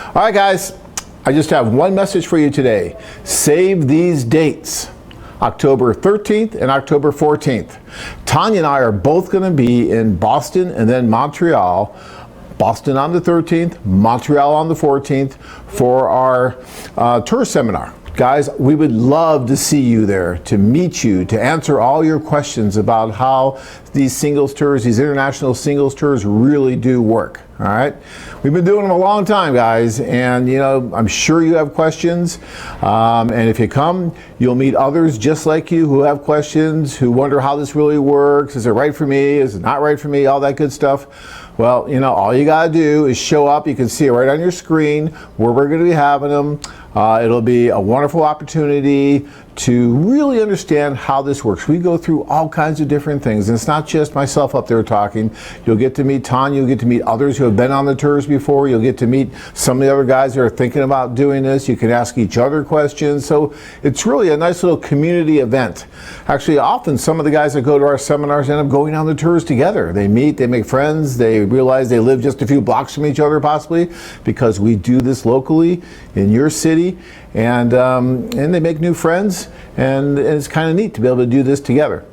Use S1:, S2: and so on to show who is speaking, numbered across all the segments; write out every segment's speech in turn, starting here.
S1: All right, guys, I just have one message for you today. Save these dates, October 13th and October 14th. Tanya and I are both going to be in Boston and then Montreal. Boston on the 13th, Montreal on the 14th for our tour seminar. Guys, we would love to see you there, to meet you, to answer all your questions about how these singles tours, these international singles tours really do work. All right, we've been doing them a long time, guys, and you know, I'm sure you have questions, and if you come, you'll meet others just like you who have questions, who wonder how this really works. Is it right for me? Is it not right for me? All that good stuff. Well, you know, all you gotta do is show up. You can see it right on your screen where we're gonna be having them. It'll be a wonderful opportunity to really understand how this works. We go through all kinds of different things, and it's not just myself up there talking. You'll get to meet Tanya, you'll get to meet others who have been on the tours before, you'll get to meet some of the other guys who are thinking about doing this. You can ask each other questions, so it's really a nice little community event. Actually, often some of the guys that go to our seminars end up going on the tours together. They meet, they make friends, they realize they live just a few blocks from each other possibly, because we do this locally in your city, and they make new friends, and it's kind of neat to be able to do this together.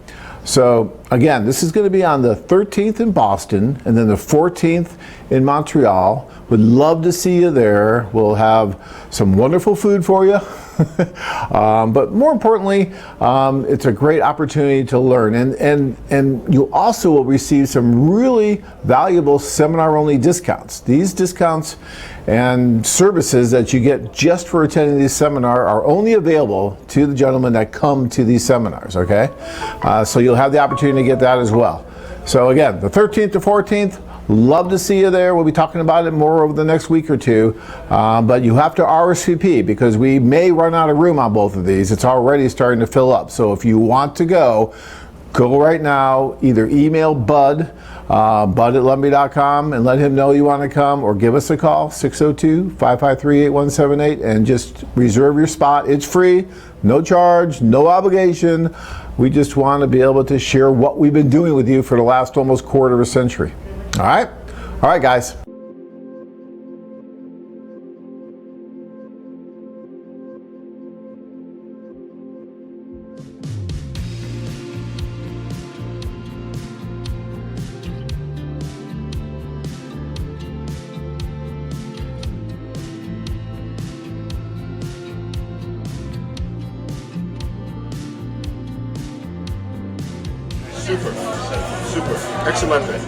S1: So again, this is going to be on the 13th in Boston and then the 14th in Montreal. Would love to see you there. We'll have some wonderful food for you. But more importantly, it's a great opportunity to learn, and you also will receive some really valuable seminar-only discounts. These discounts and services that you get just for attending these seminars are only available to the gentlemen that come to these seminars, okay? So you'll have the opportunity to get that as well. So again, the 13th to 14th, love to see you there. We'll be talking about it more over the next week or two, but you have to RSVP because we may run out of room on both of these. It's already starting to fill up. So if you want to go right now. Either email Bud, bud@lumby.com, and let him know you want to come, or give us a call, 602-553-8178, and just reserve your spot. It's free, no charge, no obligation. We just want to be able to share what we've been doing with you for the last almost quarter of a century. All right, guys.
S2: Super. Excelente.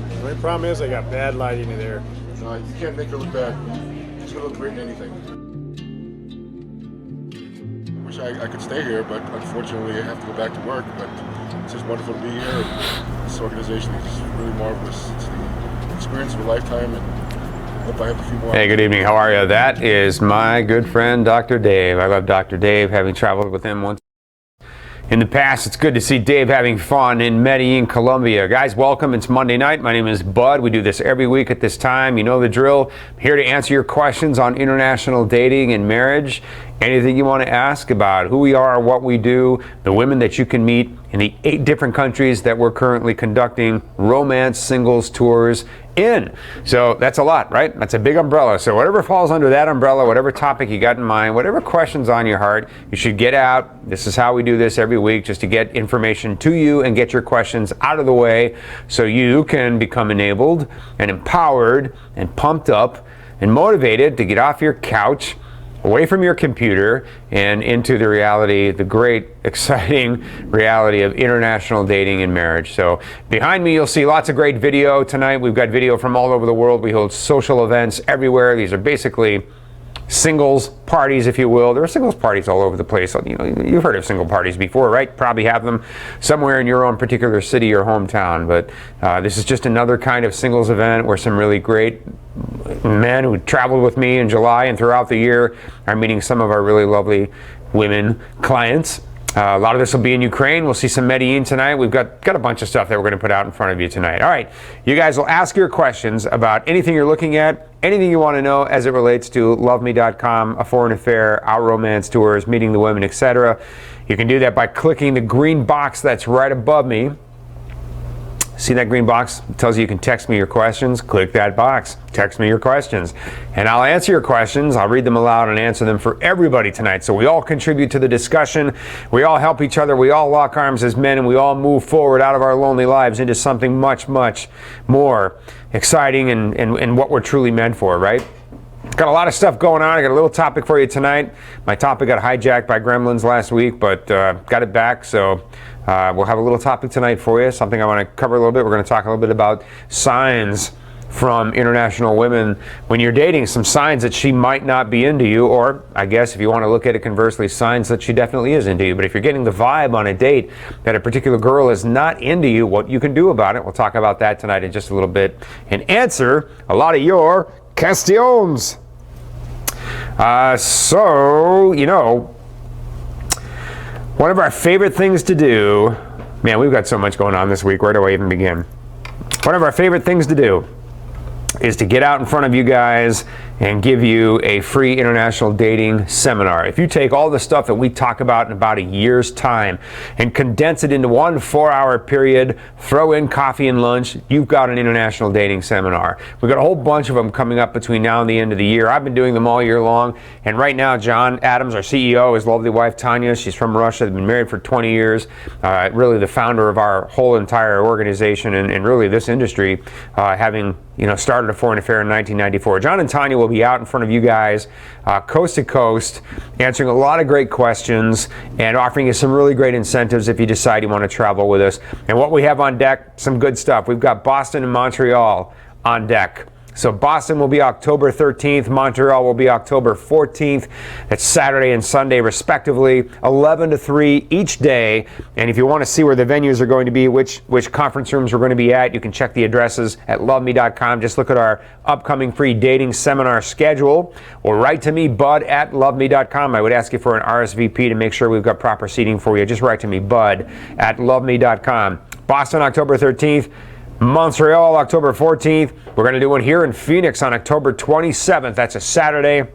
S3: The only problem is I got bad lighting in there.
S2: No, you can't make her look bad. She's gonna look great in anything. Wish I could stay here, but unfortunately I have to go back to work. But it's just wonderful to be here. This organization is really marvelous. It's the experience of a lifetime, and hope I have a few more.
S4: Hey, good evening. How are you? That is my good friend, Dr. Dave. I love Dr. Dave, having traveled with him once in the past. It's good to see Dave having fun in Medellin, Colombia. Guys, welcome. It's Monday night. My name is Bud. We do this every week at this time. You know the drill. I'm here to answer your questions on international dating and marriage. Anything you want to ask about who we are, what we do, the women that you can meet in the 8 different countries that we're currently conducting romance singles tours in. So that's a lot, right? That's a big umbrella. So whatever falls under that umbrella, whatever topic you got in mind, whatever questions on your heart, you should get out. This is how we do this every week, just to get information to you and get your questions out of the way so you can become enabled and empowered and pumped up and motivated to get off your couch, away from your computer, and into the reality, the great, exciting reality of international dating and marriage. So behind me, you'll see lots of great video tonight. We've got video from all over the world. We hold social events everywhere. These are basically singles parties, if you will. There are singles parties all over the place. You know, you've heard of single parties before, right? Probably have them somewhere in your own particular city or hometown. But this is just another kind of singles event where some really great men who traveled with me in July and throughout the year are meeting some of our really lovely women clients. A lot of this will be in Ukraine. We'll see some Medellin tonight. We've got a bunch of stuff that we're going to put out in front of you tonight. All right, you guys will ask your questions about anything you're looking at, anything you want to know as it relates to loveme.com, a foreign affair, our romance tours, meeting the women, etc. You can do that by clicking the green box that's right above me. See that green box? It tells you can text me your questions. Click that box. Text me your questions. And I'll answer your questions. I'll read them aloud and answer them for everybody tonight. So we all contribute to the discussion. We all help each other. We all lock arms as men, and we all move forward out of our lonely lives into something much, much more exciting and what we're truly meant for, right? Got a lot of stuff going on. I got a little topic for you tonight. My topic got hijacked by gremlins last week, but got it back. So we'll have a little topic tonight for you, something I want to cover a little bit. We're going to talk a little bit about signs from international women when you're dating, some signs that she might not be into you, or I guess if you want to look at it conversely, signs that she definitely is into you. But if you're getting the vibe on a date that a particular girl is not into you, what you can do about it, we'll talk about that tonight in just a little bit and answer a lot of your questions. So, you know, one of our favorite things to do, man, we've got so much going on this week. Where do I even begin? One of our favorite things to do is to get out in front of you guys and give you a free international dating seminar. If you take all the stuff that we talk about in about a year's time and condense it into 1 4-hour period, throw in coffee and lunch, you've got an international dating seminar. We've got a whole bunch of them coming up between now and the end of the year. I've been doing them all year long, and right now John Adams, our CEO, his lovely wife Tanya, she's from Russia, they've been married for 20 years, really the founder of our whole entire organization and really this industry, having started a foreign affair in 1994. John and Tanya will be out in front of you guys, coast to coast, answering a lot of great questions and offering you some really great incentives if you decide you want to travel with us. And what we have on deck, some good stuff. We've got Boston and Montreal on deck. So Boston will be October 13th, Montreal will be October 14th. That's Saturday and Sunday respectively, 11 to 3 each day. And if you want to see where the venues are going to be, which conference rooms we're going to be at, you can check the addresses at loveme.com. Just look at our upcoming free dating seminar schedule, or write to me, bud at loveme.com. I would ask you for an RSVP to make sure we've got proper seating for you. Just write to me, bud at loveme.com. Boston, October 13th. Montreal, October 14th. We're going to do one here in Phoenix on October 27th. That's a Saturday.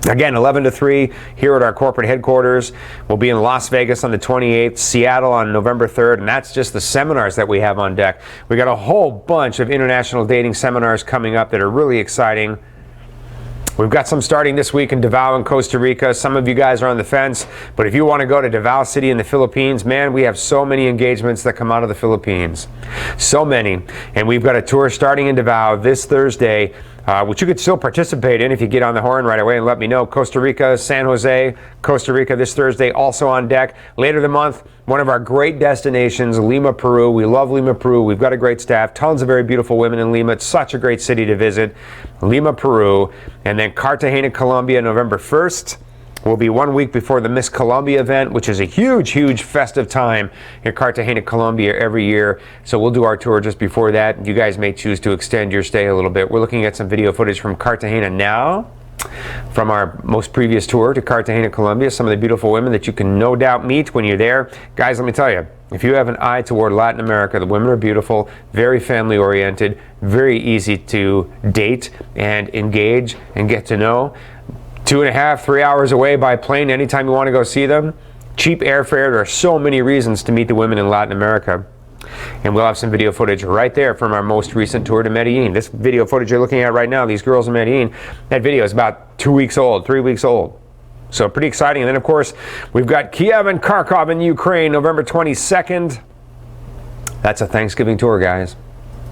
S4: Again, 11 to 3 here at our corporate headquarters. We'll be in Las Vegas on the 28th, Seattle on November 3rd, and that's just the seminars that we have on deck. We got a whole bunch of international dating seminars coming up that are really exciting. We've got some starting this week in Davao in Costa Rica. Some of you guys are on the fence, but if you want to go to Davao City in the Philippines, man, we have so many engagements that come out of the Philippines. So many. And we've got a tour starting in Davao this Thursday, which you could still participate in if you get on the horn right away and let me know. Costa Rica, San Jose, Costa Rica this Thursday, also on deck. Later the month, one of our great destinations, Lima, Peru. We love Lima, Peru. We've got a great staff, tons of very beautiful women in Lima. It's such a great city to visit. Lima, Peru. And then Cartagena, Colombia, November 1st. Will be 1 week before the Miss Colombia event, which is a huge, huge festive time in Cartagena, Colombia every year. So we'll do our tour just before that. You guys may choose to extend your stay a little bit. We're looking at some video footage from Cartagena now, from our most previous tour to Cartagena, Colombia. Some of the beautiful women that you can no doubt meet when you're there. Guys, let me tell you, if you have an eye toward Latin America, the women are beautiful, very family oriented, very easy to date and engage and get to know. 2.5, 3 hours away by plane anytime you want to go see them. Cheap airfare. There are so many reasons to meet the women in Latin America. And we'll have some video footage right there from our most recent tour to Medellin. This video footage you're looking at right now, these girls in Medellin, that video is about 2 weeks old, 3 weeks old. So pretty exciting. And then, of course, we've got Kiev and Kharkov in Ukraine, November 22nd. That's a Thanksgiving tour, guys.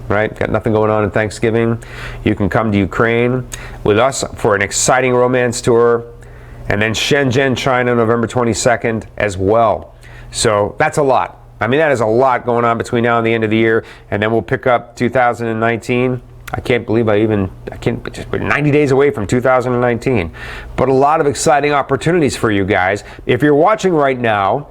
S4: Right? Got nothing going on in Thanksgiving. You can come to Ukraine with us for an exciting romance tour. And then Shenzhen, China, November 22nd as well. So that's a lot. I mean, that is a lot going on between now and the end of the year. And then we'll pick up 2019. I can't believe we're 90 days away from 2019. But a lot of exciting opportunities for you guys. If you're watching right now,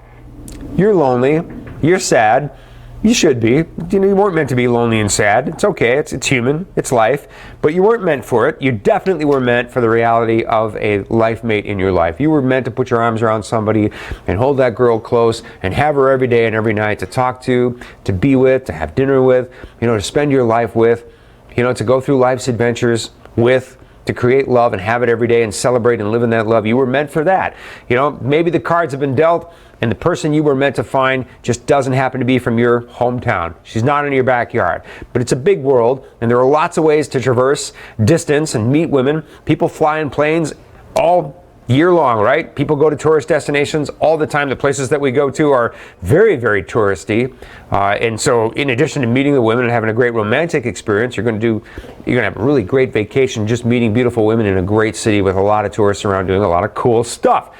S4: you're lonely, you're sad, You should be. You know, you weren't meant to be lonely and sad. It's okay. It's human. It's life. But you weren't meant for it. You definitely were meant for the reality of a life mate in your life. You were meant to put your arms around somebody and hold that girl close and have her every day and every night to talk to be with, to have dinner with, you know, to spend your life with, you know, to go through life's adventures with, to create love and have it every day and celebrate and live in that love. You were meant for that. You know, maybe the cards have been dealt and the person you were meant to find just doesn't happen to be from your hometown. She's not in your backyard. But it's a big world, and there are lots of ways to traverse distance and meet women. People fly in planes all year long, right? People go to tourist destinations all the time. The places that we go to are very, very touristy. And so in addition to meeting the women and having a great romantic experience, you're going to have a really great vacation just meeting beautiful women in a great city with a lot of tourists around doing a lot of cool stuff.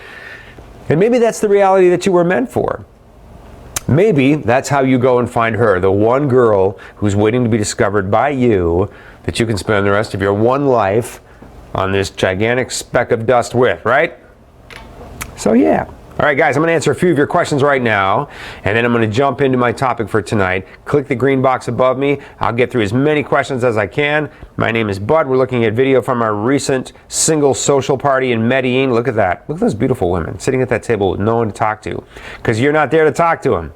S4: And maybe that's the reality that you were meant for. Maybe that's how you go and find her, the one girl who's waiting to be discovered by you that you can spend the rest of your one life on this gigantic speck of dust with, right? So yeah. All right, guys, I'm going to answer a few of your questions right now, and then I'm going to jump into my topic for tonight. Click the green box above me. I'll get through as many questions as I can. My name is Bud. We're looking at video from our recent single social party in Medellin. Look at that. Look at those beautiful women sitting at that table with no one to talk to, because you're not there to talk to them.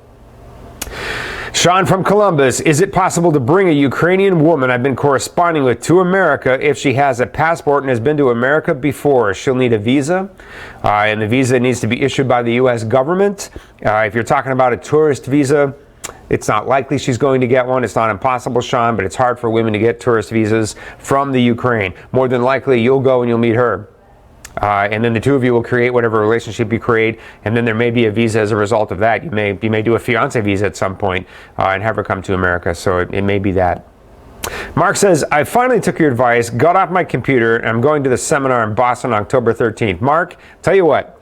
S4: Sean from Columbus, is it possible to bring a Ukrainian woman I've been corresponding with to America if she has a passport and has been to America before? She'll need a visa, and the visa needs to be issued by the U.S. government. If you're talking about a tourist visa, it's not likely she's going to get one. It's not impossible, Sean, but it's hard for women to get tourist visas from the Ukraine. More than likely, you'll go and you'll meet her. And then the two of you will create whatever relationship you create, and then there may be a visa as a result of that. You may do a fiancé visa at some point and have her come to America, so it may be that. Mark says, I finally took your advice, got off my computer, and I'm going to the seminar in Boston October 13th. Mark, tell you what,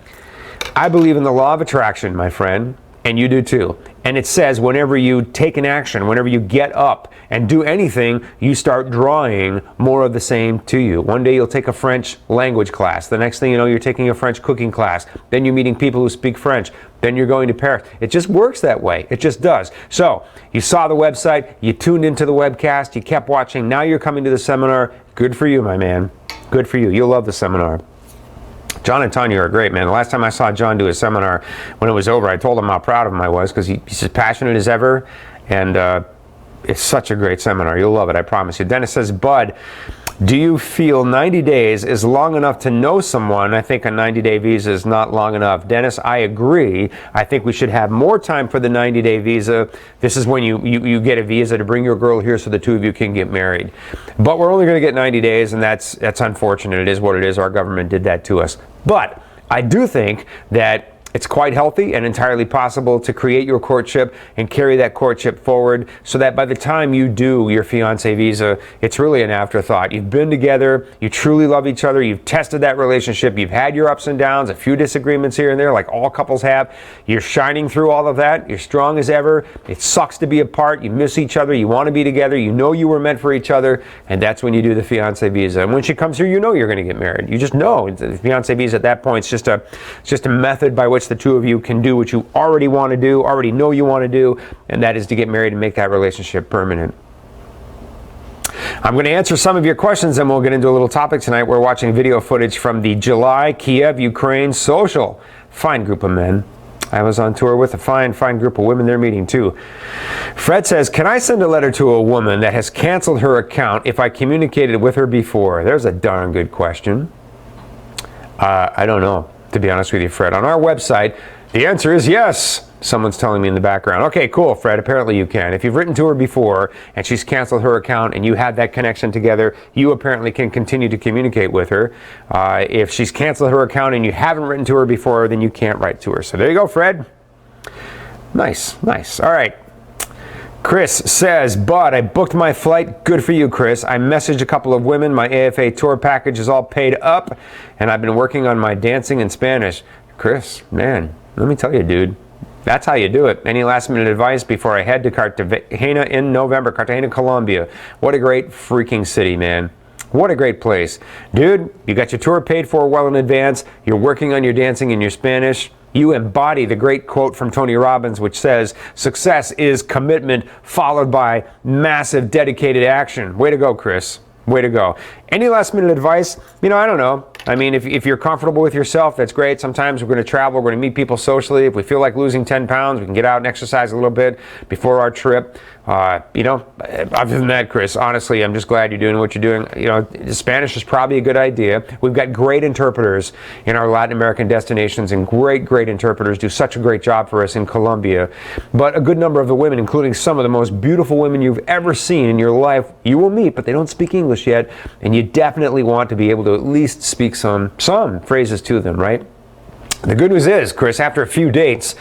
S4: I believe in the law of attraction, my friend, and you do too. And it says whenever you take an action, whenever you get up and do anything, you start drawing more of the same to you. One day you'll take a French language class. The next thing you know, you're taking a French cooking class. Then you're meeting people who speak French. Then you're going to Paris. It just works that way. It just does. So you saw the website, you tuned into the webcast, you kept watching. Now you're coming to the seminar. Good for you, my man. Good for you. You'll love the seminar. John and Tanya are great, man. The last time I saw John do a seminar, when it was over, I told him how proud of him I was, because he's as passionate as ever, and it's such a great seminar. You'll love it, I promise you. Dennis says, Bud, do you feel 90 days is long enough to know someone? I think a 90-day visa is not long enough. Dennis, I agree. I think we should have more time for the 90-day visa. This is when you get a visa to bring your girl here so the two of you can get married. But we're only going to get 90 days, and that's unfortunate. It is what it is. Our government did that to us. But I do think that it's quite healthy and entirely possible to create your courtship and carry that courtship forward so that by the time you do your fiancé visa, it's really an afterthought. You've been together, you truly love each other, you've tested that relationship, you've had your ups and downs, a few disagreements here and there like all couples have. You're shining through all of that, you're strong as ever. It sucks to be apart, you miss each other, you want to be together, you know you were meant for each other, and that's when you do the fiancé visa. And when she comes here, you know you're going to get married. You just know. The fiancé visa at that point is just a method by which the two of you can do what you already want to do, already know you want to do, and that is to get married and make that relationship permanent. I'm going to answer some of your questions, and we'll get into a little topic tonight. We're watching video footage from the July Kiev, Ukraine social. Fine group of men. I was on tour with a fine group of women they're meeting too. Fred says, can I send a letter to a woman that has canceled her account if I communicated with her before? There's a darn good question. I don't know, to be honest with you, Fred. On our website, the answer is yes. Someone's telling me in the background. Okay, cool, Fred. Apparently you can. If you've written to her before and she's canceled her account and you had that connection together, you apparently can continue to communicate with her. If she's canceled her account and you haven't written to her before, then you can't write to her. So there you go, Fred. Nice, nice. All right. Chris says, Bud, I booked my flight. Good for you, Chris. I messaged a couple of women. My AFA tour package is all paid up, and I've been working on my dancing in Spanish. Chris, man, let me tell you, dude, that's how you do it. Any last-minute advice before I head to Cartagena in November? Cartagena, Colombia. What a great freaking city, man. What a great place. Dude, you got your tour paid for well in advance. You're working on your dancing and your Spanish. You embody the great quote from Tony Robbins, which says, success is commitment followed by massive dedicated action. Way to go, Chris. Way to go. Any last minute advice? I don't know. I mean, if you're comfortable with yourself, that's great. Sometimes we're going to travel, we're going to meet people socially. If we feel like losing 10 pounds, we can get out and exercise a little bit before our trip. Other than that, Chris, honestly, I'm just glad you're doing what you're doing. Spanish is probably a good idea. We've got great interpreters in our Latin American destinations, and great interpreters do such a great job for us in Colombia. But a good number of the women, including some of the most beautiful women you've ever seen in your life, you will meet, but they don't speak English yet, and you definitely want to be able to at least speak some phrases to them, right? The good news is, Chris, after a few dates,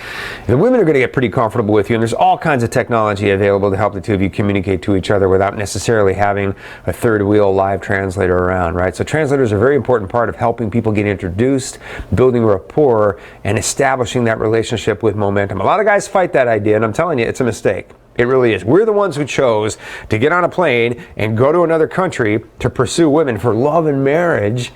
S4: the women are going to get pretty comfortable with you, and there's all kinds of technology available to help the two of you communicate to each other without necessarily having a third wheel live translator around, right? So translators are a very important part of helping people get introduced, building rapport, and establishing that relationship with momentum. A lot of guys fight that idea, and I'm telling you, it's a mistake. It really is. We're the ones who chose to get on a plane and go to another country to pursue women for love and marriage,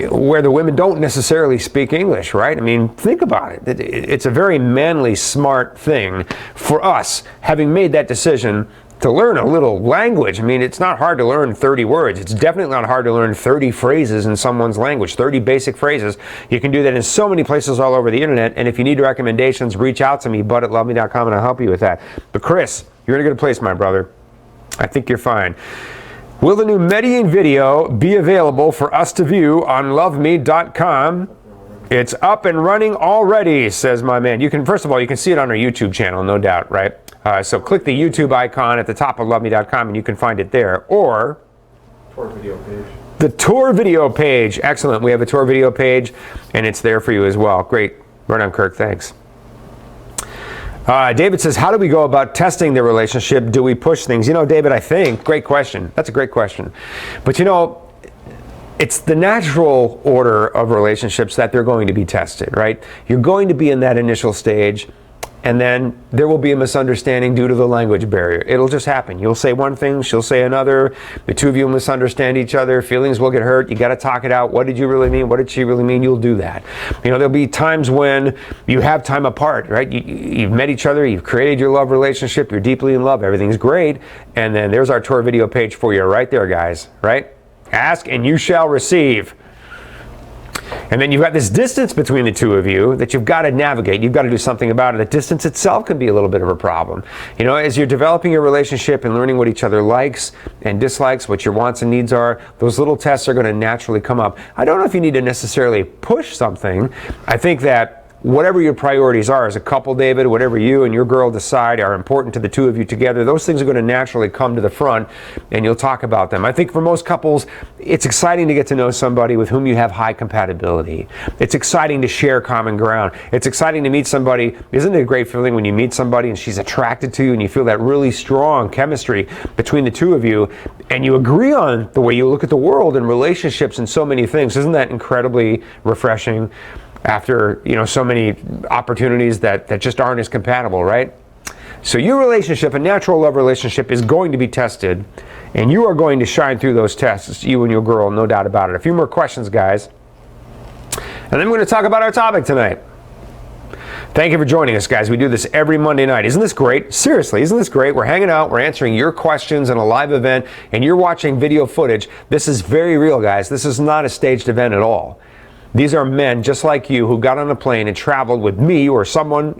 S4: where the women don't necessarily speak English, right? I mean, think about it. It's a very manly, smart thing for us, having made that decision to learn a little language. I mean, it's not hard to learn 30 words. It's definitely not hard to learn 30 phrases in someone's language, 30 basic phrases. You can do that in so many places all over the internet. And if you need recommendations, reach out to me, bud@loveme.com, and I'll help you with that. But Chris, you're in a good place, my brother. I think you're fine. Will the new Medellin video be available for us to view on loveme.com? It's up and running already, says my man. First of all, you can see it on our YouTube channel, no doubt, right? So click the YouTube icon at the top of loveme.com and you can find it there. Or
S3: Tour video page.
S4: The tour video page. Excellent. We have a tour video page and it's there for you as well. Great. Right on, Kirk. Thanks. David says, how do we go about testing the relationship? Do we push things? David, I think, great question. That's a great question. But it's the natural order of relationships that they're going to be tested, right? You're going to be in that initial stage, and then there will be a misunderstanding due to the language barrier. It'll just happen. You'll say one thing, she'll say another. The two of you will misunderstand each other. Feelings will get hurt. You got to talk it out. What did you really mean? What did she really mean? You'll do that. There'll be times when you have time apart, right? You've met each other. You've created your love relationship. You're deeply in love. Everything's great. And then there's our tour video page for you right there, guys, right? Ask and you shall receive. And then you've got this distance between the two of you that you've got to navigate. You've got to do something about it. The distance itself can be a little bit of a problem. As you're developing your relationship and learning what each other likes and dislikes, what your wants and needs are, those little tests are going to naturally come up. I don't know if you need to necessarily push something. I think that whatever your priorities are as a couple, David, whatever you and your girl decide are important to the two of you together, those things are going to naturally come to the front and you'll talk about them. I think for most couples, it's exciting to get to know somebody with whom you have high compatibility. It's exciting to share common ground. It's exciting to meet somebody. Isn't it a great feeling when you meet somebody and she's attracted to you and you feel that really strong chemistry between the two of you and you agree on the way you look at the world and relationships and so many things? Isn't that incredibly refreshing? After so many opportunities that just aren't as compatible, right? So your relationship, a natural love relationship, is going to be tested, and you are going to shine through those tests, you and your girl, no doubt about it. A few more questions, guys, and then we're going to talk about our topic tonight. Thank you for joining us, guys. We do this every Monday night. Isn't this great? Seriously, isn't this great? We're hanging out, we're answering your questions in a live event, and you're watching video footage. This is very real, guys. This is not a staged event at all. These are men just like you who got on a plane and traveled with me or someone,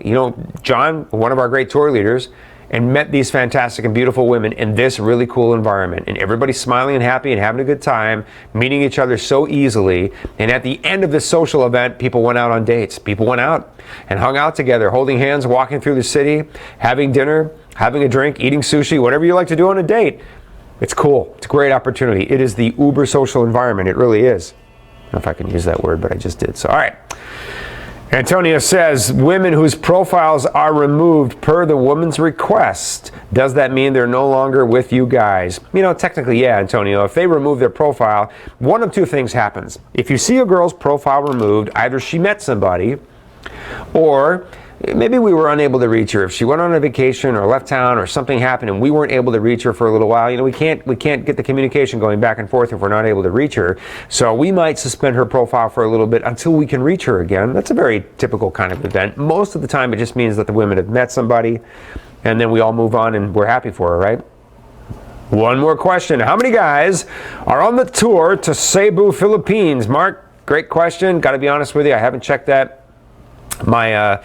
S4: John, one of our great tour leaders, and met these fantastic and beautiful women in this really cool environment. And everybody's smiling and happy and having a good time, meeting each other so easily. And at the end of this social event, people went out on dates. People went out and hung out together, holding hands, walking through the city, having dinner, having a drink, eating sushi, whatever you like to do on a date. It's cool. It's a great opportunity. It is the uber social environment. It really is. I don't know if I can use that word, but I just did. So, all right. Antonio says, women whose profiles are removed per the woman's request, does that mean they're no longer with you guys? Technically, yeah, Antonio. If they remove their profile, one of two things happens. If you see a girl's profile removed, either she met somebody or maybe we were unable to reach her. If she went on a vacation or left town or something happened and we weren't able to reach her for a little while, we can't get the communication going back and forth if we're not able to reach her. So we might suspend her profile for a little bit until we can reach her again. That's a very typical kind of event. Most of the time it just means that the women have met somebody and then we all move on and we're happy for her, right? One more question. How many guys are on the tour to Cebu, Philippines? Mark, great question. Got to be honest with you, I haven't checked that. My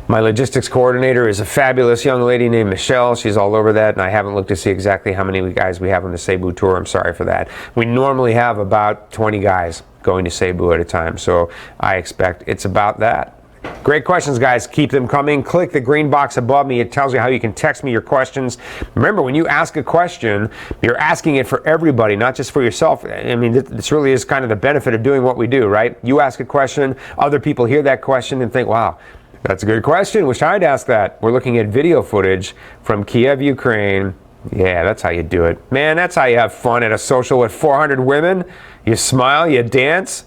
S4: logistics coordinator is a fabulous young lady named Michelle. She's all over that, and I haven't looked to see exactly how many guys we have on the Cebu tour. I'm sorry for that. We normally have about 20 guys going to Cebu at a time, so I expect it's about that. Great questions, guys. Keep them coming. Click the green box above me. It tells you how you can text me your questions. Remember, when you ask a question, you're asking it for everybody, not just for yourself. I mean, this really is kind of the benefit of doing what we do, right? You ask a question, other people hear that question and think, wow, that's a good question. Wish I'd ask that. We're looking at video footage from Kiev, Ukraine. Yeah, that's how you do it. Man, that's how you have fun at a social with 400 women. You smile, you dance.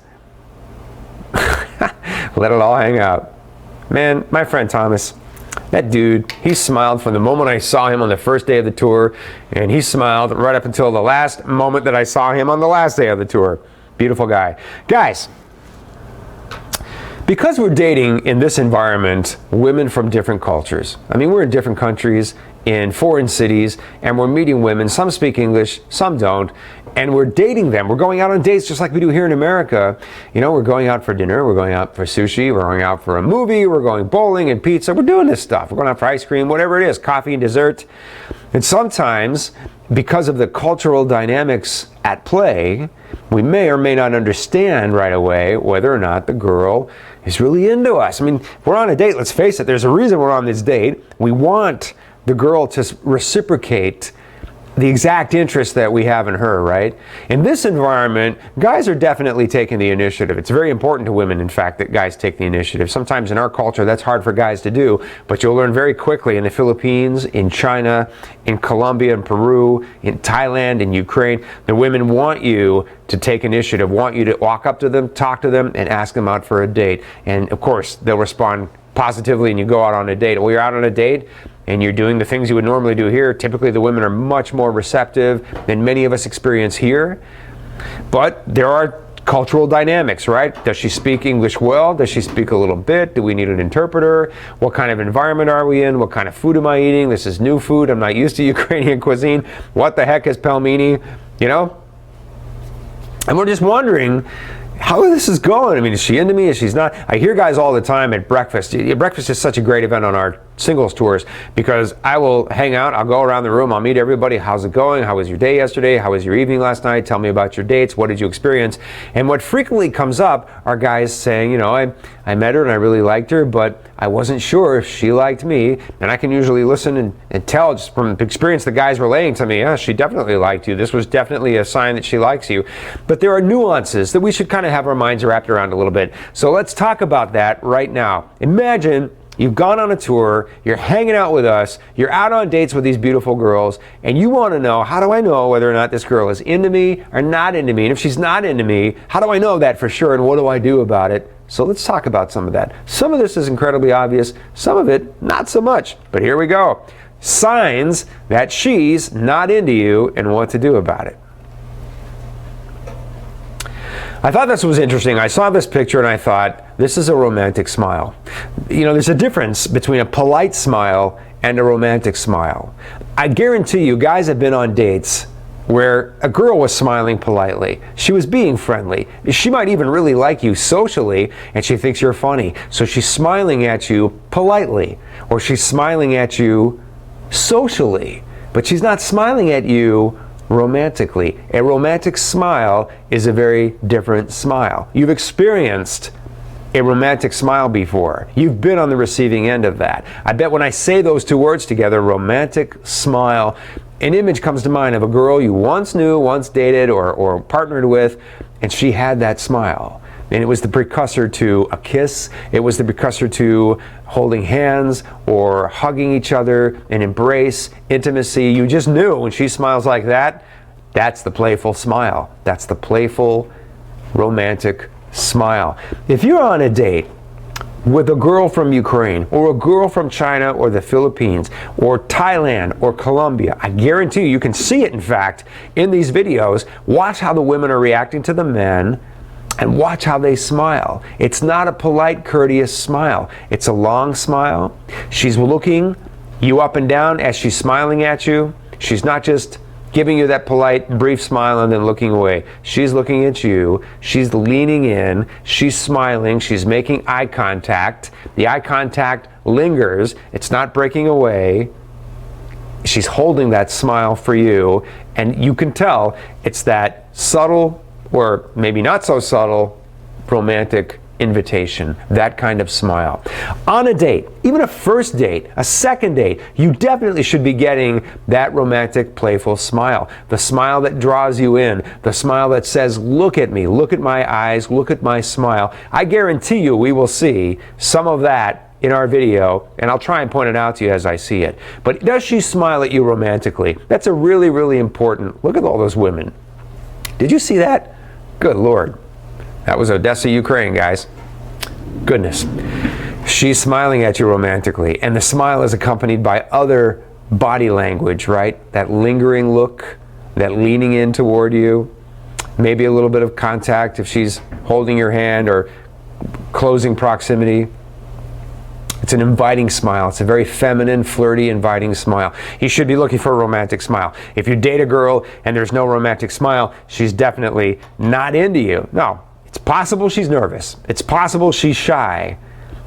S4: Let it all hang out. Man, my friend Thomas, that dude, he smiled from the moment I saw him on the first day of the tour, and he smiled right up until the last moment that I saw him on the last day of the tour. Beautiful guy. Guys, because we're dating in this environment women from different cultures. I mean, we're in different countries, in foreign cities, and we're meeting women. Some speak English, some don't, and we're dating them. We're going out on dates just like we do here in America. We're going out for dinner, we're going out for sushi, we're going out for a movie, we're going bowling and pizza. We're doing this stuff. We're going out for ice cream, whatever it is, coffee and dessert. And sometimes, because of the cultural dynamics at play, we may or may not understand right away whether or not the girl is really into us. I mean, we're on a date, let's face it, there's a reason we're on this date. We want the girl to reciprocate the exact interest that we have in her, right? In this environment, guys are definitely taking the initiative. It's very important to women, in fact, that guys take the initiative. Sometimes in our culture, that's hard for guys to do, but you'll learn very quickly in the Philippines, in China, in Colombia, in Peru, in Thailand, in Ukraine, the women want you to take initiative, want you to walk up to them, talk to them, and ask them out for a date. And of course, they'll respond positively and you go out on a date. Well, you're out on a date and you're doing the things you would normally do here. Typically, the women are much more receptive than many of us experience here. But there are cultural dynamics, right? Does she speak English well? Does she speak a little bit? Do we need an interpreter? What kind of environment are we in? What kind of food am I eating? This is new food. I'm not used to Ukrainian cuisine. What the heck is pelmeni? And we're just wondering how this is going. I mean, is she into me? Is she not? I hear guys all the time at breakfast. Breakfast is such a great event on our singles tours because I will hang out, I'll go around the room, I'll meet everybody. How's it going? How was your day yesterday? How was your evening last night? Tell me about your dates. What did you experience? And what frequently comes up are guys saying, I met her and I really liked her, but I wasn't sure if she liked me. And I can usually listen and tell just from the experience the guys relaying to me, she definitely liked you. This was definitely a sign that she likes you. But there are nuances that we should kind of have our minds wrapped around a little bit. So let's talk about that right now. Imagine you've gone on a tour, you're hanging out with us, you're out on dates with these beautiful girls, and you want to know, how do I know whether or not this girl is into me or not into me? And if she's not into me, how do I know that for sure, and what do I do about it? So let's talk about some of that. Some of this is incredibly obvious, some of it not so much, but here we go. Signs that she's not into you and what to do about it. I thought this was interesting. I saw this picture and I thought, this is a romantic smile. There's a difference between a polite smile and a romantic smile. I guarantee you, guys have been on dates where a girl was smiling politely. She was being friendly. She might even really like you socially and she thinks you're funny. So she's smiling at you politely, or she's smiling at you socially, but she's not smiling at you romantically. A romantic smile is a very different smile. You've experienced a romantic smile before. You've been on the receiving end of that. I bet when I say those two words together, romantic smile, an image comes to mind of a girl you once knew, once dated, or partnered with, and she had that smile. And it was the precursor to a kiss. It was the precursor to holding hands or hugging each other, an embrace, intimacy. You just knew when she smiles like that, that's the playful smile. That's the playful, romantic smile. If you're on a date with a girl from Ukraine or a girl from China or the Philippines or Thailand or Colombia, I guarantee you can see it, in fact, in these videos. Watch how the women are reacting to the men and watch how they smile. It's not a polite, courteous smile. It's a long smile. She's looking you up and down as she's smiling at you. She's not just giving you that polite, brief smile and then looking away. She's looking at you. She's leaning in. She's smiling. She's making eye contact. The eye contact lingers. It's not breaking away. She's holding that smile for you. And you can tell it's that subtle, or maybe not so subtle, romantic invitation, that kind of smile. On a date, even a first date, a second date, you definitely should be getting that romantic, playful smile. The smile that draws you in, the smile that says, look at me, look at my eyes, look at my smile. I guarantee you we will see some of that in our video, and I'll try and point it out to you as I see it. But does she smile at you romantically? That's a really, really important. Look at all those women. Did you see that? Good Lord. That was Odessa, Ukraine, guys. Goodness. She's smiling at you romantically, and the smile is accompanied by other body language, right? That lingering look, that leaning in toward you, maybe a little bit of contact if she's holding your hand or closing proximity. It's an inviting smile. It's a very feminine, flirty, inviting smile. You should be looking for a romantic smile. If you date a girl and there's no romantic smile, she's definitely not into you. No, it's possible she's nervous. It's possible she's shy.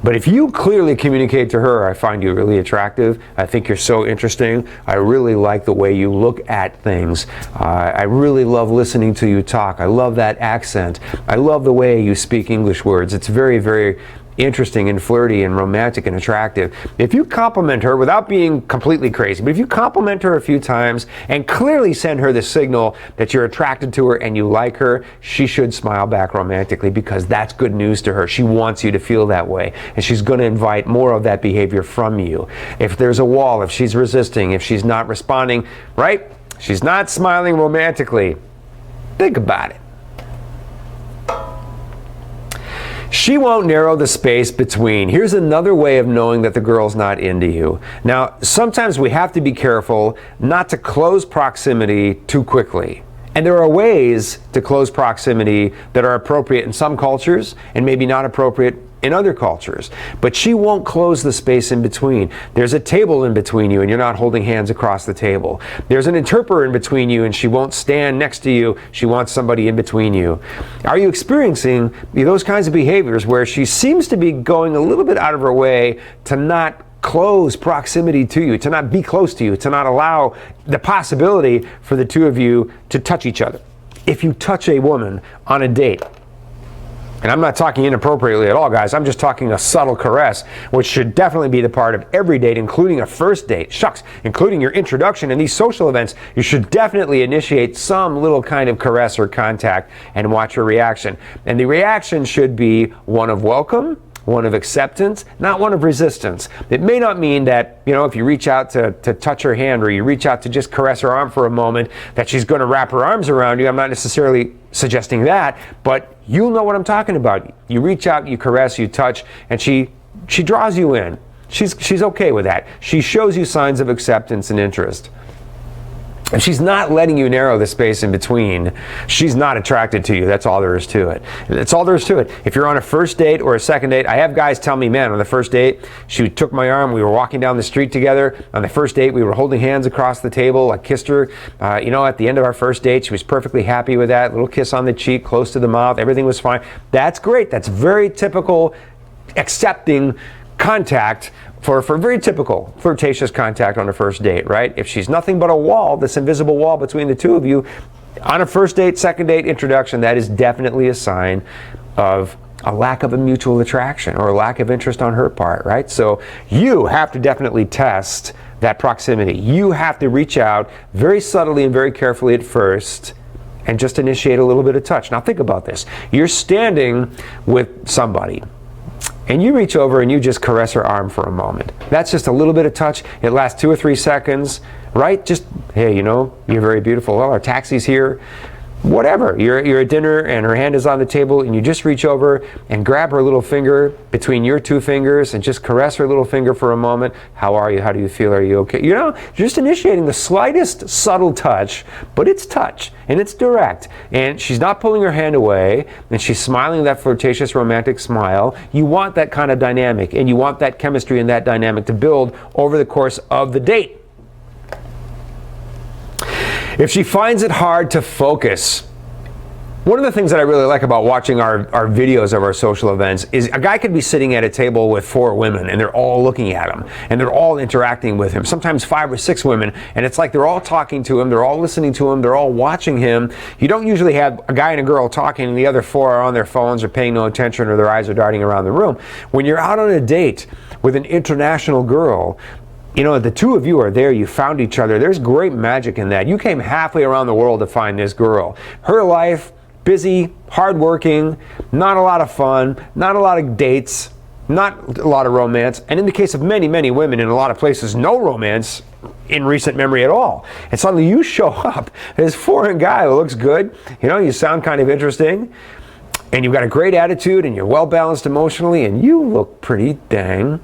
S4: But if you clearly communicate to her, I find you really attractive, I think you're so interesting, I really like the way you look at things, I really love listening to you talk, I love that accent, I love the way you speak English words, it's very, very interesting and flirty and romantic and attractive. If you compliment her without being completely crazy, but if you compliment her a few times and clearly send her the signal that you're attracted to her and you like her, she should smile back romantically, because that's good news to her. She wants you to feel that way, and she's going to invite more of that behavior from you. If there's a wall, if she's resisting, if she's not responding, right? She's not smiling romantically. Think about it. She won't narrow the space between. Here's another way of knowing that the girl's not into you. Now, sometimes we have to be careful not to close proximity too quickly. And there are ways to close proximity that are appropriate in some cultures and maybe not appropriate in other cultures. But she won't close the space in between. There's a table in between you and you're not holding hands across the table. There's an interpreter in between you and she won't stand next to you. She wants somebody in between you. Are you experiencing those kinds of behaviors where she seems to be going a little bit out of her way to not close proximity to you, to not be close to you, to not allow the possibility for the two of you to touch each other? If you touch a woman on a date, and I'm not talking inappropriately at all, guys. I'm just talking a subtle caress, which should definitely be the part of every date, including a first date. Shucks, including your introduction and these social events. You should definitely initiate some little kind of caress or contact and watch your reaction. And the reaction should be one of welcome, one of acceptance, not one of resistance. It may not mean that, if you reach out to touch her hand or you reach out to just caress her arm for a moment, that she's going to wrap her arms around you. I'm not necessarily suggesting that, but you'll know what I'm talking about. You reach out, you caress, you touch, and she draws you in. She's okay with that. She shows you signs of acceptance and interest. And she's not letting you narrow the space in between. She's not attracted to you. That's all there is to it. That's all there is to it. If you're on a first date or a second date, I have guys tell me, man, on the first date, she took my arm. We were walking down the street together. On the first date, we were holding hands across the table. I kissed her. At the end of our first date, she was perfectly happy with that. Little kiss on the cheek, close to the mouth. Everything was fine. That's great. That's very typical accepting contact for very typical flirtatious contact on a first date, right? If she's nothing but a wall, this invisible wall between the two of you, on a first date, second date, introduction, that is definitely a sign of a lack of a mutual attraction or a lack of interest on her part, right? So you have to definitely test that proximity. You have to reach out very subtly and very carefully at first and just initiate a little bit of touch. Now think about this. You're standing with somebody, and you reach over and you just caress her arm for a moment. That's just a little bit of touch. It lasts 2 or 3 seconds, right? Just, hey, you're very beautiful. Well, our taxi's here. whatever. You're at dinner and her hand is on the table and you just reach over and grab her little finger between your two fingers and just caress her little finger for a moment. How are you? How do you feel? Are you okay? You know, just initiating the slightest subtle touch, but it's touch and it's direct. And she's not pulling her hand away and she's smiling that flirtatious romantic smile. You want that kind of dynamic and you want that chemistry and that dynamic to build over the course of the date. If she finds it hard to focus, one of the things that I really like about watching our videos of our social events is a guy could be sitting at a table with 4 women and they're all looking at him and they're all interacting with him, sometimes 5 or 6 women, and it's like they're all talking to him, they're all listening to him, they're all watching him. You don't usually have a guy and a girl talking and the other 4 are on their phones or paying no attention or their eyes are darting around the room. When you're out on a date with an international girl, you know, the 2 of you are there, you found each other. There's great magic in that. You came halfway around the world to find this girl. Her life, busy, hardworking, not a lot of fun, not a lot of dates, not a lot of romance. And in the case of many, many women in a lot of places, no romance in recent memory at all. And suddenly you show up, this foreign guy who looks good, you know, you sound kind of interesting, and you've got a great attitude, and you're well balanced emotionally, and you look pretty dang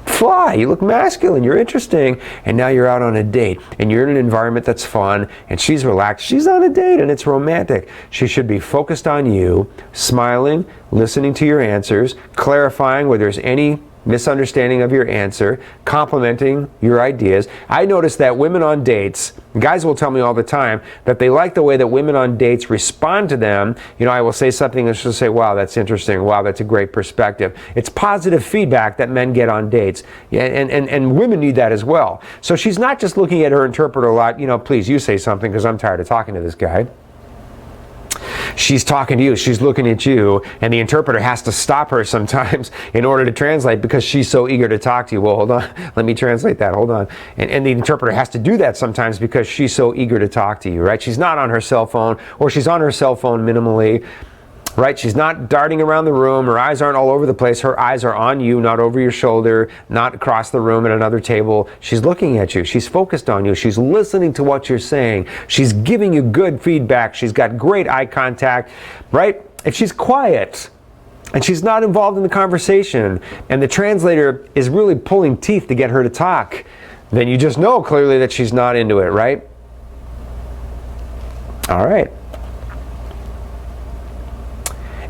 S4: fly, you look masculine, you're interesting, and now you're out on a date and you're in an environment that's fun and she's relaxed, she's on a date and it's romantic. She should be focused on you, smiling, listening to your answers, clarifying where there's any misunderstanding of your answer, complimenting your ideas. I notice that women on dates, guys will tell me all the time that they like the way that women on dates respond to them. You know, I will say something and she'll say, wow, that's interesting. Wow, that's a great perspective. It's positive feedback that men get on dates. Yeah, and women need that as well. So she's not just looking at her interpreter a lot, you know, please you say something because I'm tired of talking to this guy. She's talking to you, she's looking at you, and the interpreter has to stop her sometimes in order to translate because she's so eager to talk to you. Well, hold on, let me translate that, hold on. And the interpreter has to do that sometimes because she's so eager to talk to you, right? She's not on her cell phone, or she's on her cell phone minimally, right? She's not darting around the room, her eyes aren't all over the place, her eyes are on you, not over your shoulder, not across the room at another table. She's looking at you, she's focused on you, she's listening to what you're saying, she's giving you good feedback, she's got great eye contact, right? If she's quiet and she's not involved in the conversation and the translator is really pulling teeth to get her to talk, then you just know clearly that she's not into it, right? All right.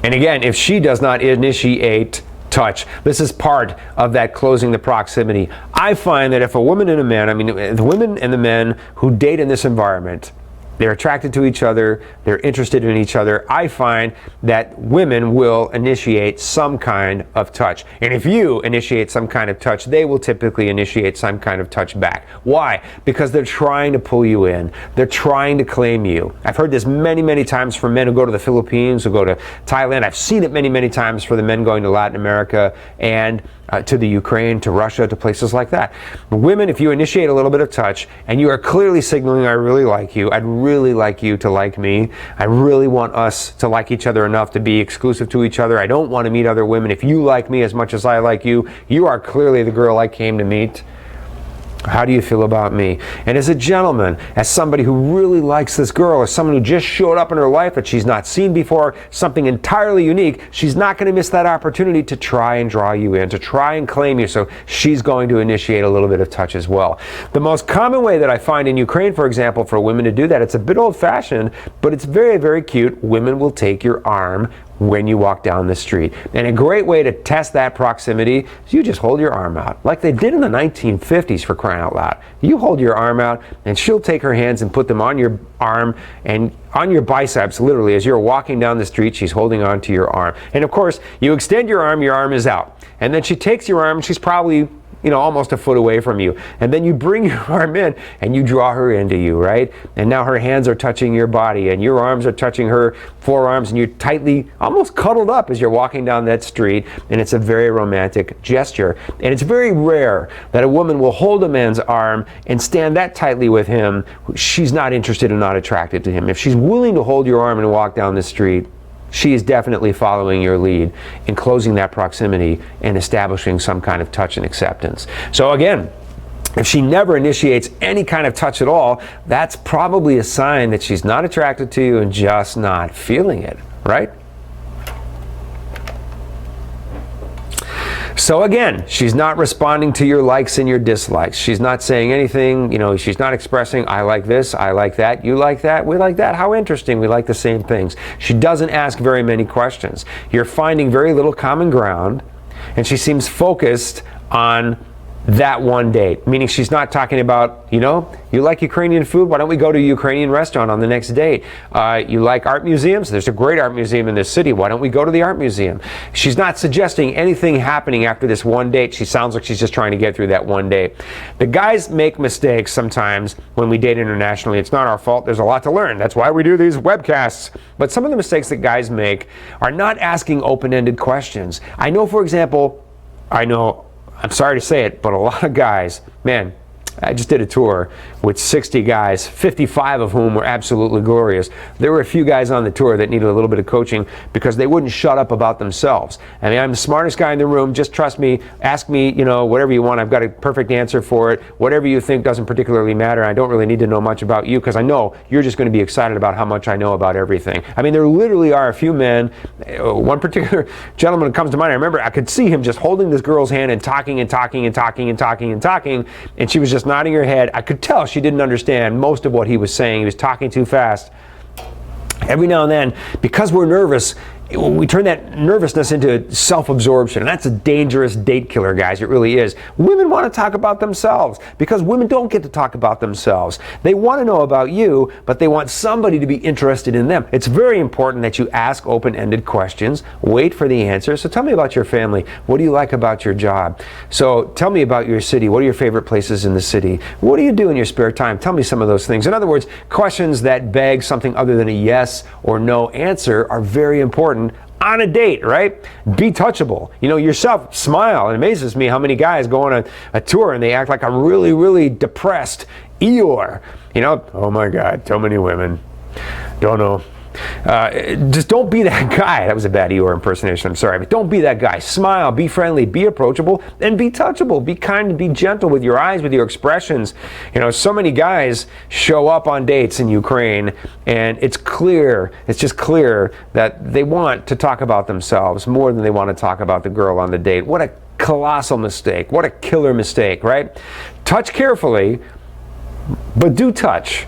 S4: And again, if she does not initiate touch, this is part of that closing the proximity. I find that if a woman and a man, I mean, the women and the men who date in this environment, they're attracted to each other, they're interested in each other, I find that women will initiate some kind of touch. And if you initiate some kind of touch, they will typically initiate some kind of touch back. Why? Because they're trying to pull you in. They're trying to claim you. I've heard this many, many times from men who go to the Philippines, who go to Thailand. I've seen it many, many times for the men going to Latin America and to the Ukraine, to Russia, to places like that. Women, if you initiate a little bit of touch and you are clearly signaling, I really like you, I'd really like you to like me, I really want us to like each other enough to be exclusive to each other, I don't want to meet other women, if you like me as much as I like you, you are clearly the girl I came to meet. How do you feel about me? And as a gentleman, as somebody who really likes this girl, or someone who just showed up in her life that she's not seen before, something entirely unique, she's not going to miss that opportunity to try and draw you in, to try and claim you, so she's going to initiate a little bit of touch as well. The most common way that I find in Ukraine, for example, for women to do that, it's a bit old-fashioned, but it's very, very cute. Women will take your arm when you walk down the street. And a great way to test that proximity is you just hold your arm out, like they did in the 1950s, for crying out loud. You hold your arm out and she'll take her hands and put them on your arm and on your biceps, literally, as you're walking down the street, she's holding on to your arm. And of course, you extend your arm is out. And then she takes your arm, she's probably, you know, almost a foot away from you. And then you bring your arm in and you draw her into you, right? And now her hands are touching your body and your arms are touching her forearms and you're tightly, almost cuddled up as you're walking down that street. And it's a very romantic gesture. And it's very rare that a woman will hold a man's arm and stand that tightly with him. She's not interested and not attracted to him. If she's willing to hold your arm and walk down the street, she is definitely following your lead in closing that proximity and establishing some kind of touch and acceptance. So again, If she never initiates any kind of touch at all, that's probably a sign that she's not attracted to you and just not feeling it, right? So again, she's not responding to your likes and your dislikes. She's not saying anything, she's not expressing, I like this, I like that, you like that, we like that, how interesting, we like the same things. She doesn't ask very many questions. You're finding very little common ground, and she seems focused on that one date, meaning she's not talking about, you like Ukrainian food, why don't we go to a Ukrainian restaurant on the next date? You like art museums? There's a great art museum in this city, why don't we go to the art museum? She's not suggesting anything happening after this one date. She sounds like she's just trying to get through that one date. The guys make mistakes sometimes when we date internationally. It's not our fault. There's a lot to learn. That's why we do these webcasts. But some of the mistakes that guys make are not asking open-ended questions. I know, for example, I'm sorry to say it, but a lot of guys, man, I just did a tour with 60 guys, 55 of whom were absolutely glorious. There were a few guys on the tour that needed a little bit of coaching because they wouldn't shut up about themselves. I mean, I'm the smartest guy in the room. Just trust me. Ask me, whatever you want. I've got a perfect answer for it. Whatever you think doesn't particularly matter. I don't really need to know much about you because I know you're just going to be excited about how much I know about everything. I mean, there literally are a few men. One particular gentleman comes to mind. I remember I could see him just holding this girl's hand and talking and talking and talking and talking and talking, and she was just nodding her head. I could tell she didn't understand most of what he was saying. He was talking too fast. Every now and then, because we're nervous, we turn that nervousness into self-absorption. And that's a dangerous date killer, guys. It really is. Women want to talk about themselves because women don't get to talk about themselves. They want to know about you, but they want somebody to be interested in them. It's very important that you ask open-ended questions. Wait for the answer. So tell me about your family. What do you like about your job? So tell me about your city. What are your favorite places in the city? What do you do in your spare time? Tell me some of those things. In other words, questions that beg something other than a yes or no answer are very important on a date, right? Be touchable. Yourself, smile. It amazes me how many guys go on a tour and they act like I'm really, really depressed. Eeyore. Oh my God, so many women. Don't know. Just don't be that guy. That was a bad Eeyore impersonation, I'm sorry, but don't be that guy. Smile, be friendly, be approachable, and be touchable. Be kind and be gentle with your eyes, with your expressions. So many guys show up on dates in Ukraine, and it's just clear that they want to talk about themselves more than they want to talk about the girl on the date. What a colossal mistake. What a killer mistake, right? Touch carefully, but do touch.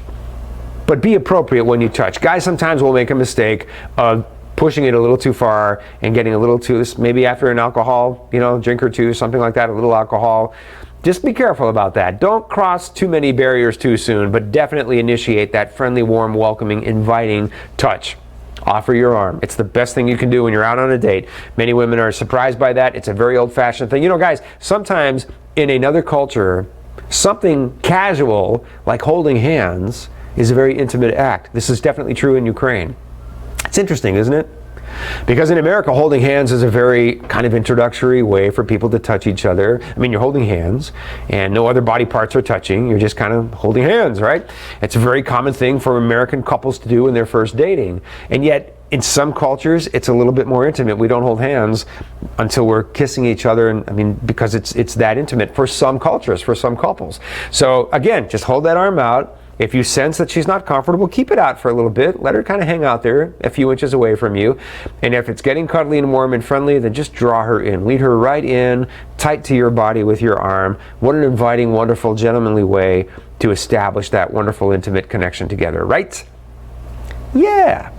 S4: But be appropriate when you touch. Guys sometimes will make a mistake of pushing it a little too far and getting a little too, maybe after an alcohol, drink or two, something like that, a little alcohol. Just be careful about that. Don't cross too many barriers too soon, but definitely initiate that friendly, warm, welcoming, inviting touch. Offer your arm. It's the best thing you can do when you're out on a date. Many women are surprised by that. It's a very old-fashioned thing. Guys, sometimes in another culture, something casual like holding hands is a very intimate act. This is definitely true in Ukraine. It's interesting, isn't it? Because in America, holding hands is a very kind of introductory way for people to touch each other. I mean, you're holding hands and no other body parts are touching. You're just kind of holding hands, right? It's a very common thing for American couples to do when they're first dating. And yet, in some cultures, it's a little bit more intimate. We don't hold hands until we're kissing each other, and because it's that intimate for some cultures, for some couples. So again, just hold that arm out. If you sense that she's not comfortable, keep it out for a little bit. Let her kind of hang out there a few inches away from you. And if it's getting cuddly and warm and friendly, then just draw her in. Lead her right in, tight to your body with your arm. What an inviting, wonderful, gentlemanly way to establish that wonderful, intimate connection together, right? Yeah.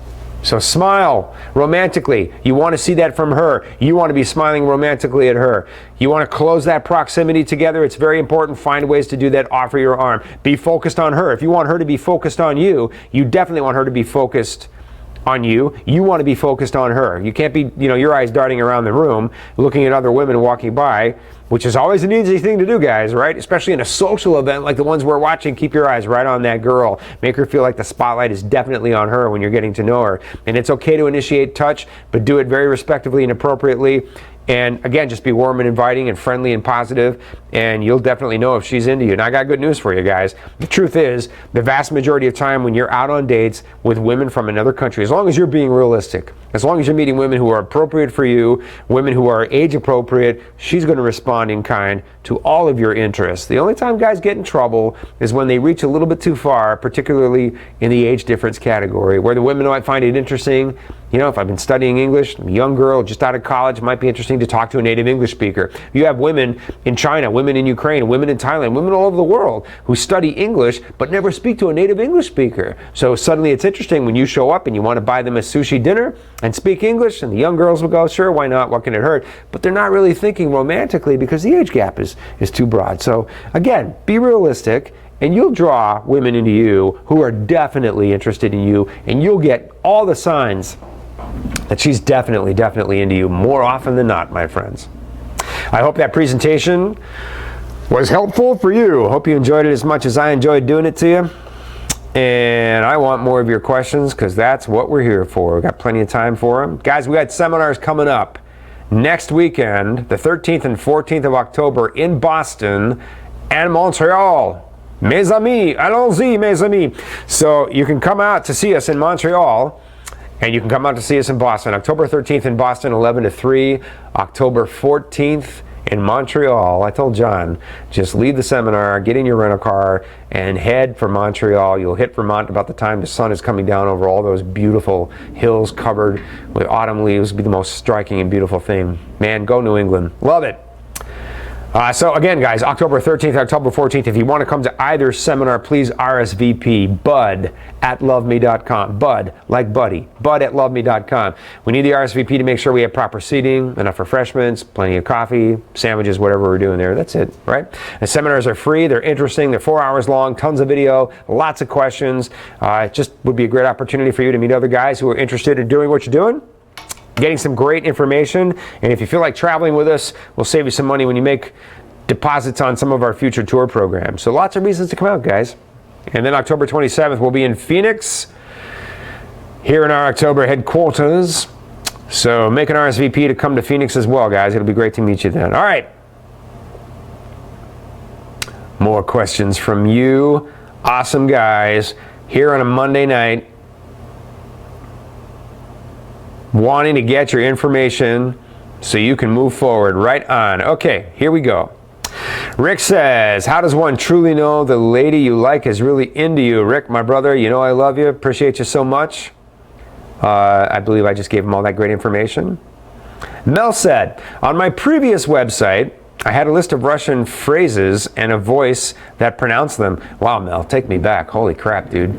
S4: So smile romantically. You want to see that from her. You want to be smiling romantically at her. You want to close that proximity together. It's very important. Find ways to do that. Offer your arm. Be focused on her. If you want her to be focused on you, you definitely want her to be focused on you. You want to be focused on her. You can't be, your eyes darting around the room, looking at other women walking by, which is always an easy thing to do, guys, right? Especially in a social event like the ones we're watching. Keep your eyes right on that girl. Make her feel like the spotlight is definitely on her when you're getting to know her. And it's okay to initiate touch, but do it very respectively and appropriately. And again, just be warm and inviting and friendly and positive, and you'll definitely know if she's into you. And I got good news for you guys. The truth is, the vast majority of time when you're out on dates with women from another country, as long as you're being realistic, As long as you're meeting women who are appropriate for you, women who are age appropriate, she's going to respond in kind to all of your interests. The only time guys get in trouble is when they reach a little bit too far, particularly in the age difference category, where the women might find it interesting. You know, if I've been studying English, I'm a young girl just out of college, it might be interesting to talk to a native English speaker. You have women in China, women in Ukraine, women in Thailand, women all over the world who study English but never speak to a native English speaker. So suddenly it's interesting when you show up and you want to buy them a sushi dinner and speak English, and the young girls will go, sure, why not? What can it hurt? But they're not really thinking romantically because the age gap is too broad. So again, be realistic, and you'll draw women into you who are definitely interested in you, and you'll get all the signs that she's definitely into you more often than not, my friends. I hope that presentation was helpful for you. Hope you enjoyed it as much as I enjoyed doing it to you. And I want more of your questions because that's what we're here for. We've got plenty of time for them. Guys, we got seminars coming up next weekend, the 13th and 14th of October in Boston and Montreal. Mes amis, allons-y, mes amis. So you can come out to see us in Montreal, and you can come out to see us in Boston. October 13th in Boston, 11 to 3. October 14th in Montreal. I told John, just leave the seminar, get in your rental car, and head for Montreal. You'll hit Vermont about the time the sun is coming down over all those beautiful hills covered with autumn leaves. It'll be the most striking and beautiful thing. Man, go New England. Love it. So again, guys, October 13th, October 14th, if you want to come to either seminar, please RSVP, bud@loveme.com. Bud, like buddy, bud@loveme.com. We need the RSVP to make sure we have proper seating, enough refreshments, plenty of coffee, sandwiches, whatever we're doing there. That's it, right? The seminars are free, they're interesting, they're 4 hours long, tons of video, lots of questions. It just would be a great opportunity for you to meet other guys who are interested in doing what you're doing, getting some great information. And if you feel like traveling with us, we'll save you some money when you make deposits on some of our future tour programs. So lots of reasons to come out, guys. And then October 27th, we'll be in Phoenix, here in our October headquarters. So make an RSVP to come to Phoenix as well, guys. It'll be great to meet you then. All right. More questions from you. Awesome guys. Here on a Monday night, wanting to get your information so you can move forward. Right on. Okay, here we go. Rick says, how does one truly know the lady you like is really into you? Rick, my brother, you know I love you. Appreciate you so much. I believe I just gave him all that great information. Mel said, on my previous website, I had a list of Russian phrases and a voice that pronounced them. Wow, Mel, take me back. Holy crap, dude.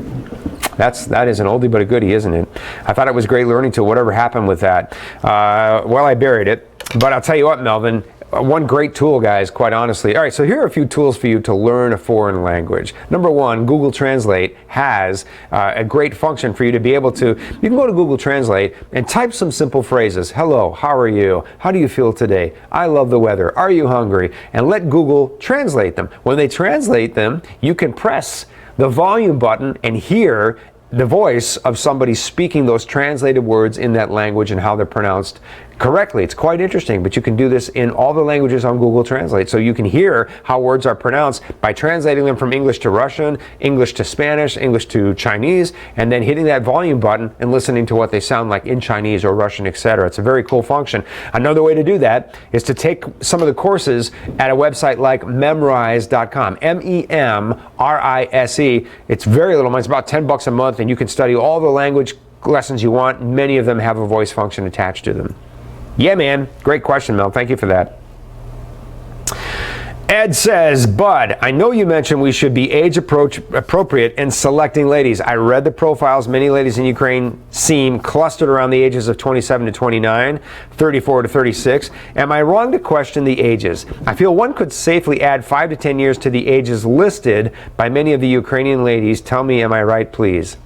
S4: That is an oldie but a goodie, isn't it? I thought it was great learning tool. Whatever happened with that? Well, I buried it. But I'll tell you what, Melvin, one great tool, guys, quite honestly. All right, so here are a few tools for you to learn a foreign language. Number one, Google Translate has a great function for you to be able to, you can go to Google Translate and type some simple phrases. Hello, how are you? How do you feel today? I love the weather. Are you hungry? And let Google translate them. When they translate them, you can press the volume button and hear the voice of somebody speaking those translated words in that language and how they're pronounced correctly. It's quite interesting, but you can do this in all the languages on Google Translate. So you can hear how words are pronounced by translating them from English to Russian, English to Spanish, English to Chinese, and then hitting that volume button and listening to what they sound like in Chinese or Russian, etc. It's a very cool function. Another way to do that is to take some of the courses at a website like memrise.com. MEMRISE. It's very little money. It's about $10 a month, and you can study all the language lessons you want. Many of them have a voice function attached to them. Yeah, man. Great question, Mel. Thank you for that. Ed says, Bud, I know you mentioned we should be age appropriate in selecting ladies. I read the profiles. Many ladies in Ukraine seem clustered around the ages of 27 to 29, 34 to 36. Am I wrong to question the ages? I feel one could safely add 5 to 10 years to the ages listed by many of the Ukrainian ladies. Tell me, am I right, please?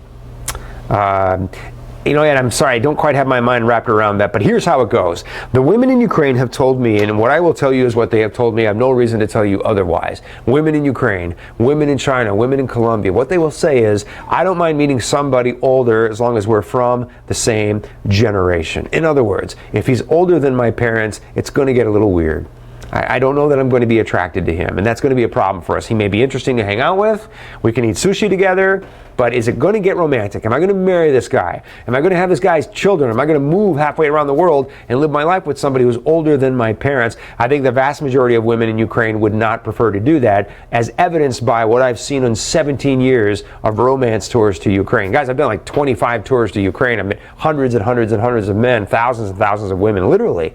S4: You know, and I'm sorry, I don't quite have my mind wrapped around that, but here's how it goes. The women in Ukraine have told me, and what I will tell you is what they have told me. I have no reason to tell you otherwise. Women in Ukraine, women in China, women in Colombia, what they will say is, I don't mind meeting somebody older as long as we're from the same generation. In other words, if he's older than my parents, it's going to get a little weird. I don't know that I'm going to be attracted to him, and that's going to be a problem for us. He may be interesting to hang out with. We can eat sushi together, but is it going to get romantic? Am I going to marry this guy? Am I going to have this guy's children? Am I going to move halfway around the world and live my life with somebody who's older than my parents? I think the vast majority of women in Ukraine would not prefer to do that, as evidenced by what I've seen in 17 years of romance tours to Ukraine. Guys, I've done like 25 tours to Ukraine. I've met hundreds and hundreds and hundreds of men, thousands and thousands of women, literally.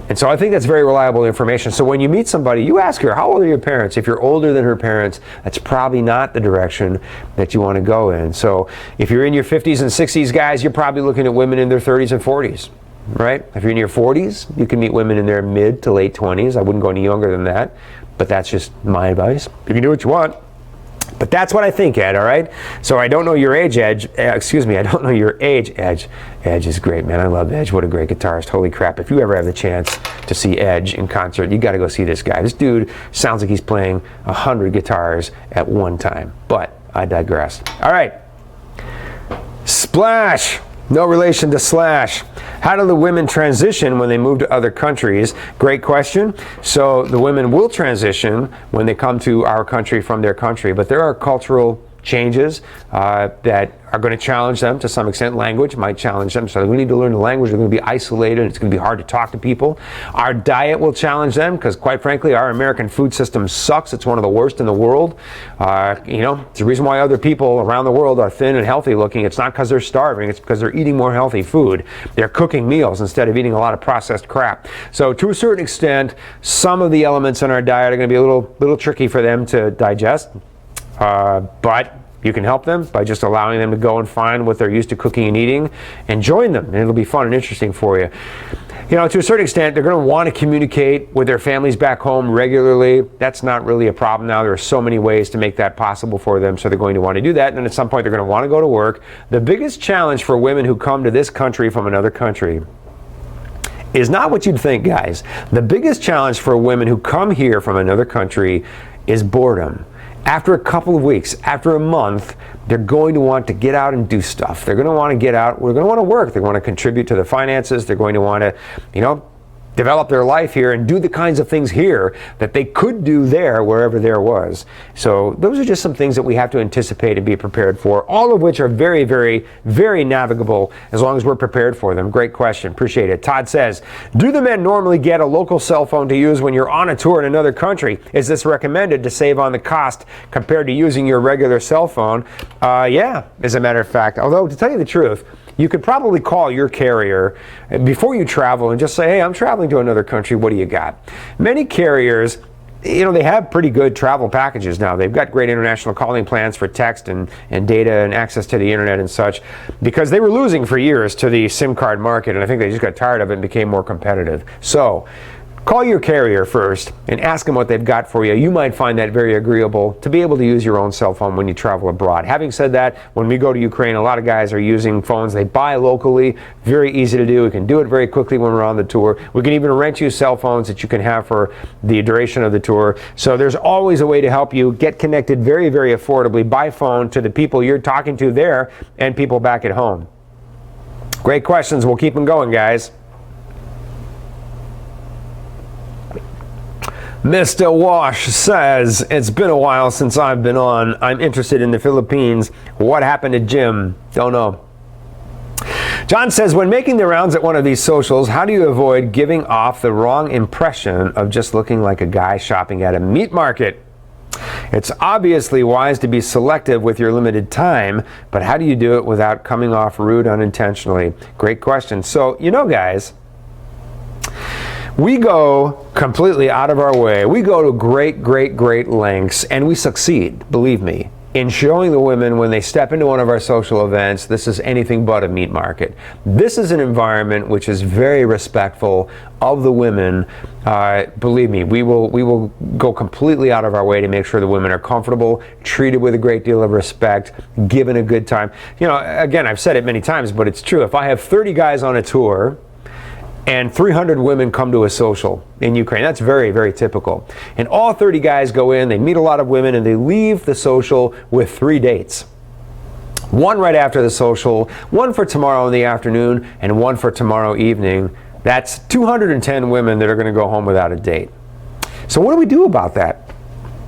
S4: And so I think that's very reliable information. So when you meet somebody, you ask her, how old are your parents? If you're older than her parents, that's probably not the direction that you want to go in. So if you're in your 50s and 60s, guys, you're probably looking at women in their 30s and 40s, right? If you're in your 40s, you can meet women in their mid to late 20s. I wouldn't go any younger than that, but that's just my advice. You can do what you want. But that's what I think, Ed, all right? So I don't know your age, Edge. I don't know your age, Edge. Edge is great, man. I love Edge. What a great guitarist. Holy crap. If you ever have the chance to see Edge in concert, you got to go see this guy. This dude sounds like he's playing 100 guitars at one time. But I digress. All right. Splash. No relation to Slash. How do the women transition when they move to other countries? Great question. So the women will transition when they come to our country from their country, but there are cultural changes that are going to challenge them to some extent. Language might challenge them, so we need to learn the language. They're going to be isolated. It's going to be hard to talk to people. Our diet will challenge them because, quite frankly, our American food system sucks. It's one of the worst in the world. It's the reason why other people around the world are thin and healthy looking. It's not because they're starving. It's because they're eating more healthy food. They're cooking meals instead of eating a lot of processed crap. So to a certain extent, some of the elements in our diet are going to be a little tricky for them to digest. But you can help them by just allowing them to go and find what they're used to cooking and eating and join them, and it'll be fun and interesting for you. To a certain extent, they're going to want to communicate with their families back home regularly. That's not really a problem now. There are so many ways to make that possible for them, so they're going to want to do that, and then at some point they're going to want to go to work. The biggest challenge for women who come to this country from another country is not what you'd think, guys. The biggest challenge for women who come here from another country is boredom. After a couple of weeks, after a month, they're going to want to get out and do stuff. They're going to want to get out. They're going to want to work. They want to contribute to the finances. They're going to want to, develop their life here and do the kinds of things here that they could do there wherever there was. So those are just some things that we have to anticipate and be prepared for, all of which are very, very, very navigable as long as we're prepared for them. Great question. Appreciate it. Todd says, do the men normally get a local cell phone to use when you're on a tour in another country? Is this recommended to save on the cost compared to using your regular cell phone? Yeah, as a matter of fact. Although, to tell you the truth, you could probably call your carrier before you travel and just say, hey, I'm traveling to another country. What do you got? Many carriers, they have pretty good travel packages now. They've got great international calling plans for text and data and access to the internet and such, because they were losing for years to the SIM card market, and I think they just got tired of it and became more competitive. So call your carrier first and ask them what they've got for you. You might find that very agreeable to be able to use your own cell phone when you travel abroad. Having said that, when we go to Ukraine, a lot of guys are using phones they buy locally. Very easy to do. We can do it very quickly when we're on the tour. We can even rent you cell phones that you can have for the duration of the tour. So there's always a way to help you get connected very, very affordably by phone to the people you're talking to there and people back at home. Great questions. We'll keep them going, guys. Mr. Wash says, it's been a while since I've been on. I'm interested in the Philippines. What happened to Jim? Don't know. John says, when making the rounds at one of these socials, how do you avoid giving off the wrong impression of just looking like a guy shopping at a meat market? It's obviously wise to be selective with your limited time, but how do you do it without coming off rude unintentionally? Great question. So, guys, we go completely out of our way. We go to great, great, great lengths, and we succeed, believe me, in showing the women when they step into one of our social events, this is anything but a meat market. This is an environment which is very respectful of the women. Believe me, we will go completely out of our way to make sure the women are comfortable, treated with a great deal of respect, given a good time. Again, I've said it many times, but it's true. If I have 30 guys on a tour, and 300 women come to a social in Ukraine. That's very, very typical. And all 30 guys go in, they meet a lot of women, and they leave the social with 3 dates. One right after the social, one for tomorrow in the afternoon, and one for tomorrow evening. That's 210 women that are going to go home without a date. So what do we do about that?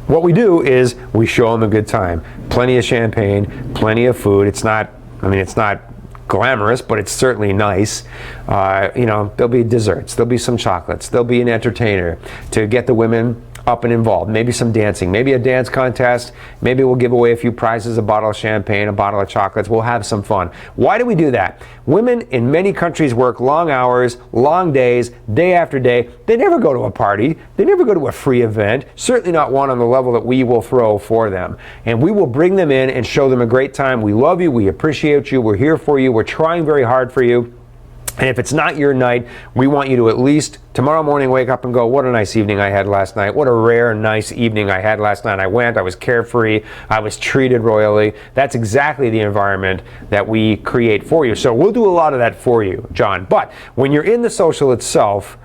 S4: What we do is we show them a good time. Plenty of champagne, plenty of food. It's not glamorous, but it's certainly nice. There'll be desserts, there'll be some chocolates, there'll be an entertainer to get the women up and involved. Maybe some dancing, maybe a dance contest. Maybe we'll give away a few prizes, a bottle of champagne, a bottle of chocolates. We'll have some fun. Why do we do that? Women in many countries work long hours, long days, day after day. They never go to a party. They never go to a free event, certainly not one on the level that we will throw for them. And we will bring them in and show them a great time. We love you. We appreciate you. We're here for you. We're trying very hard for you. And if it's not your night, we want you to at least tomorrow morning wake up and go, what a nice evening I had last night. What a rare, nice evening I had last night. I went, I was carefree, I was treated royally. That's exactly the environment that we create for you. So we'll do a lot of that for you, John. But when you're in the social itself,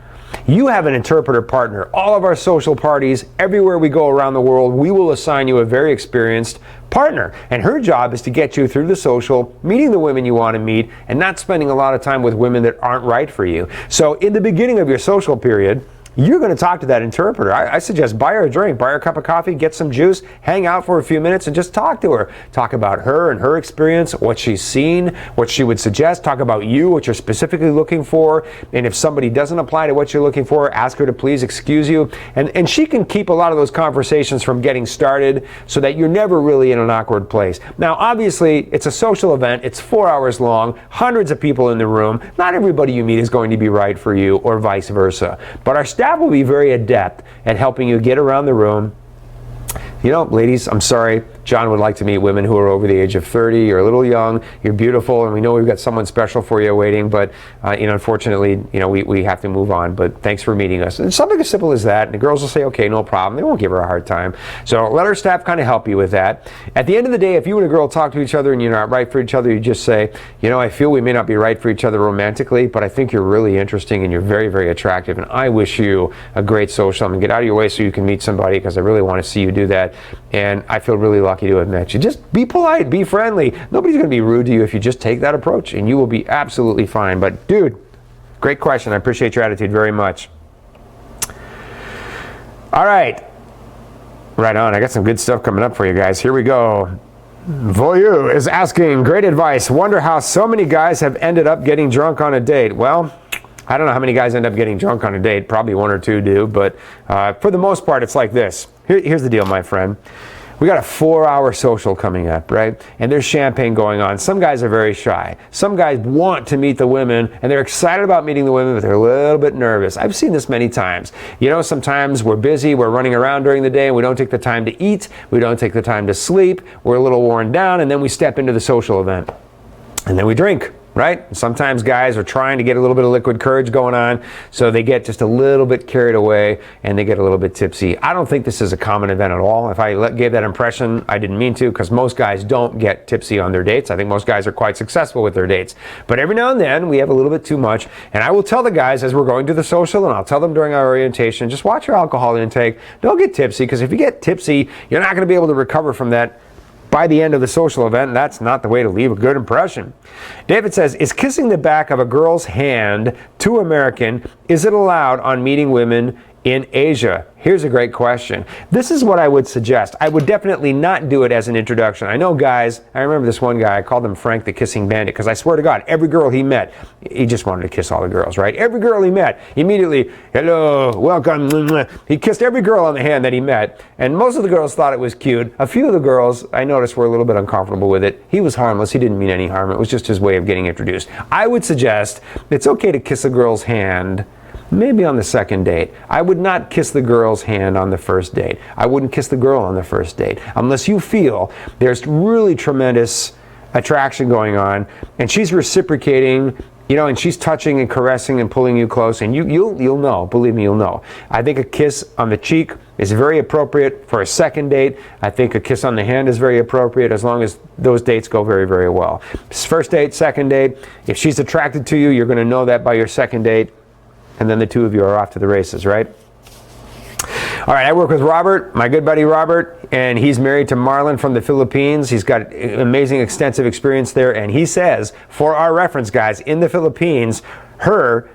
S4: you have an interpreter partner. All of our social parties, everywhere we go around the world, we will assign you a very experienced partner. And her job is to get you through the social, meeting the women you want to meet, and not spending a lot of time with women that aren't right for you. So in the beginning of your social period, you're going to talk to that interpreter. I suggest buy her a drink, buy her a cup of coffee, get some juice, hang out for a few minutes and just talk to her. Talk about her and her experience, what she's seen, what she would suggest. Talk about you, what you're specifically looking for. And if somebody doesn't apply to what you're looking for, ask her to please excuse you. And she can keep a lot of those conversations from getting started so that you're never really in an awkward place. Now, obviously, it's a social event. It's 4 hours long, hundreds of people in the room. Not everybody you meet is going to be right for you or vice versa. But our staff will be very adept at helping you get around the room. You know, ladies, I'm sorry, John would like to meet women who are over the age of 30. You're a little young, you're beautiful, and we know we've got someone special for you waiting, but unfortunately, we have to move on. But thanks for meeting us. And something as simple as that, and the girls will say, okay, no problem. They won't give her a hard time. So let our staff kind of help you with that. At the end of the day, if you and a girl talk to each other and you're not right for each other, you just say, I feel we may not be right for each other romantically, but I think you're really interesting and you're very, very attractive, and I wish you a great social. I'm gonna get out of your way so you can meet somebody because I really want to see you do that. And I feel really lucky to have met you. Just be polite, be friendly. Nobody's going to be rude to you if you just take that approach, and you will be absolutely fine. But dude, great question. I appreciate your attitude very much. All right. Right on. I got some good stuff coming up for you guys. Here we go. Voyou is asking, great advice. Wonder how so many guys have ended up getting drunk on a date. Well, I don't know how many guys end up getting drunk on a date. Probably one or two do, but for the most part, it's like this. Here's the deal, my friend. We got a 4-hour social coming up, right? And there's champagne going on. Some guys are very shy. Some guys want to meet the women, and they're excited about meeting the women, but they're a little bit nervous. I've seen this many times. Sometimes we're busy, we're running around during the day, and we don't take the time to eat, we don't take the time to sleep, we're a little worn down, and then we step into the social event. And then we drink. Right? Sometimes guys are trying to get a little bit of liquid courage going on, so they get just a little bit carried away and they get a little bit tipsy. I don't think this is a common event at all. If I gave that impression, I didn't mean to, because most guys don't get tipsy on their dates. I think most guys are quite successful with their dates. But every now and then, we have a little bit too much. And I will tell the guys as we're going to the social, and I'll tell them during our orientation, just watch your alcohol intake. Don't get tipsy, because if you get tipsy, you're not going to be able to recover from that by the end of the social event, and that's not the way to leave a good impression. David says, is kissing the back of a girl's hand too American? Is it allowed on meeting women in Asia? Here's a great question. This is what I would suggest. I would definitely not do it as an introduction. I know guys, I remember this one guy, I called him Frank the Kissing Bandit, because I swear to God, every girl he met, he just wanted to kiss all the girls, right? Every girl he met, immediately, hello, welcome. He kissed every girl on the hand that he met, and most of the girls thought it was cute. A few of the girls, I noticed, were a little bit uncomfortable with it. He was harmless. He didn't mean any harm. It was just his way of getting introduced. I would suggest it's okay to kiss a girl's hand maybe on the second date. I would not kiss the girl's hand on the first date. I wouldn't kiss the girl on the first date unless you feel there's really tremendous attraction going on and she's reciprocating, and she's touching and caressing and pulling you close, and you'll know. Believe me, you'll know. I think a kiss on the cheek is very appropriate for a second date. I think a kiss on the hand is very appropriate as long as those dates go very, very well. First date, second date, if she's attracted to you, you're going to know that by your second date. And then the two of you are off to the races, right? All right, I work with Robert, my good buddy Robert, and he's married to Marlon from the Philippines. He's got amazing, extensive experience there, and he says, for our reference, guys, in the Philippines, her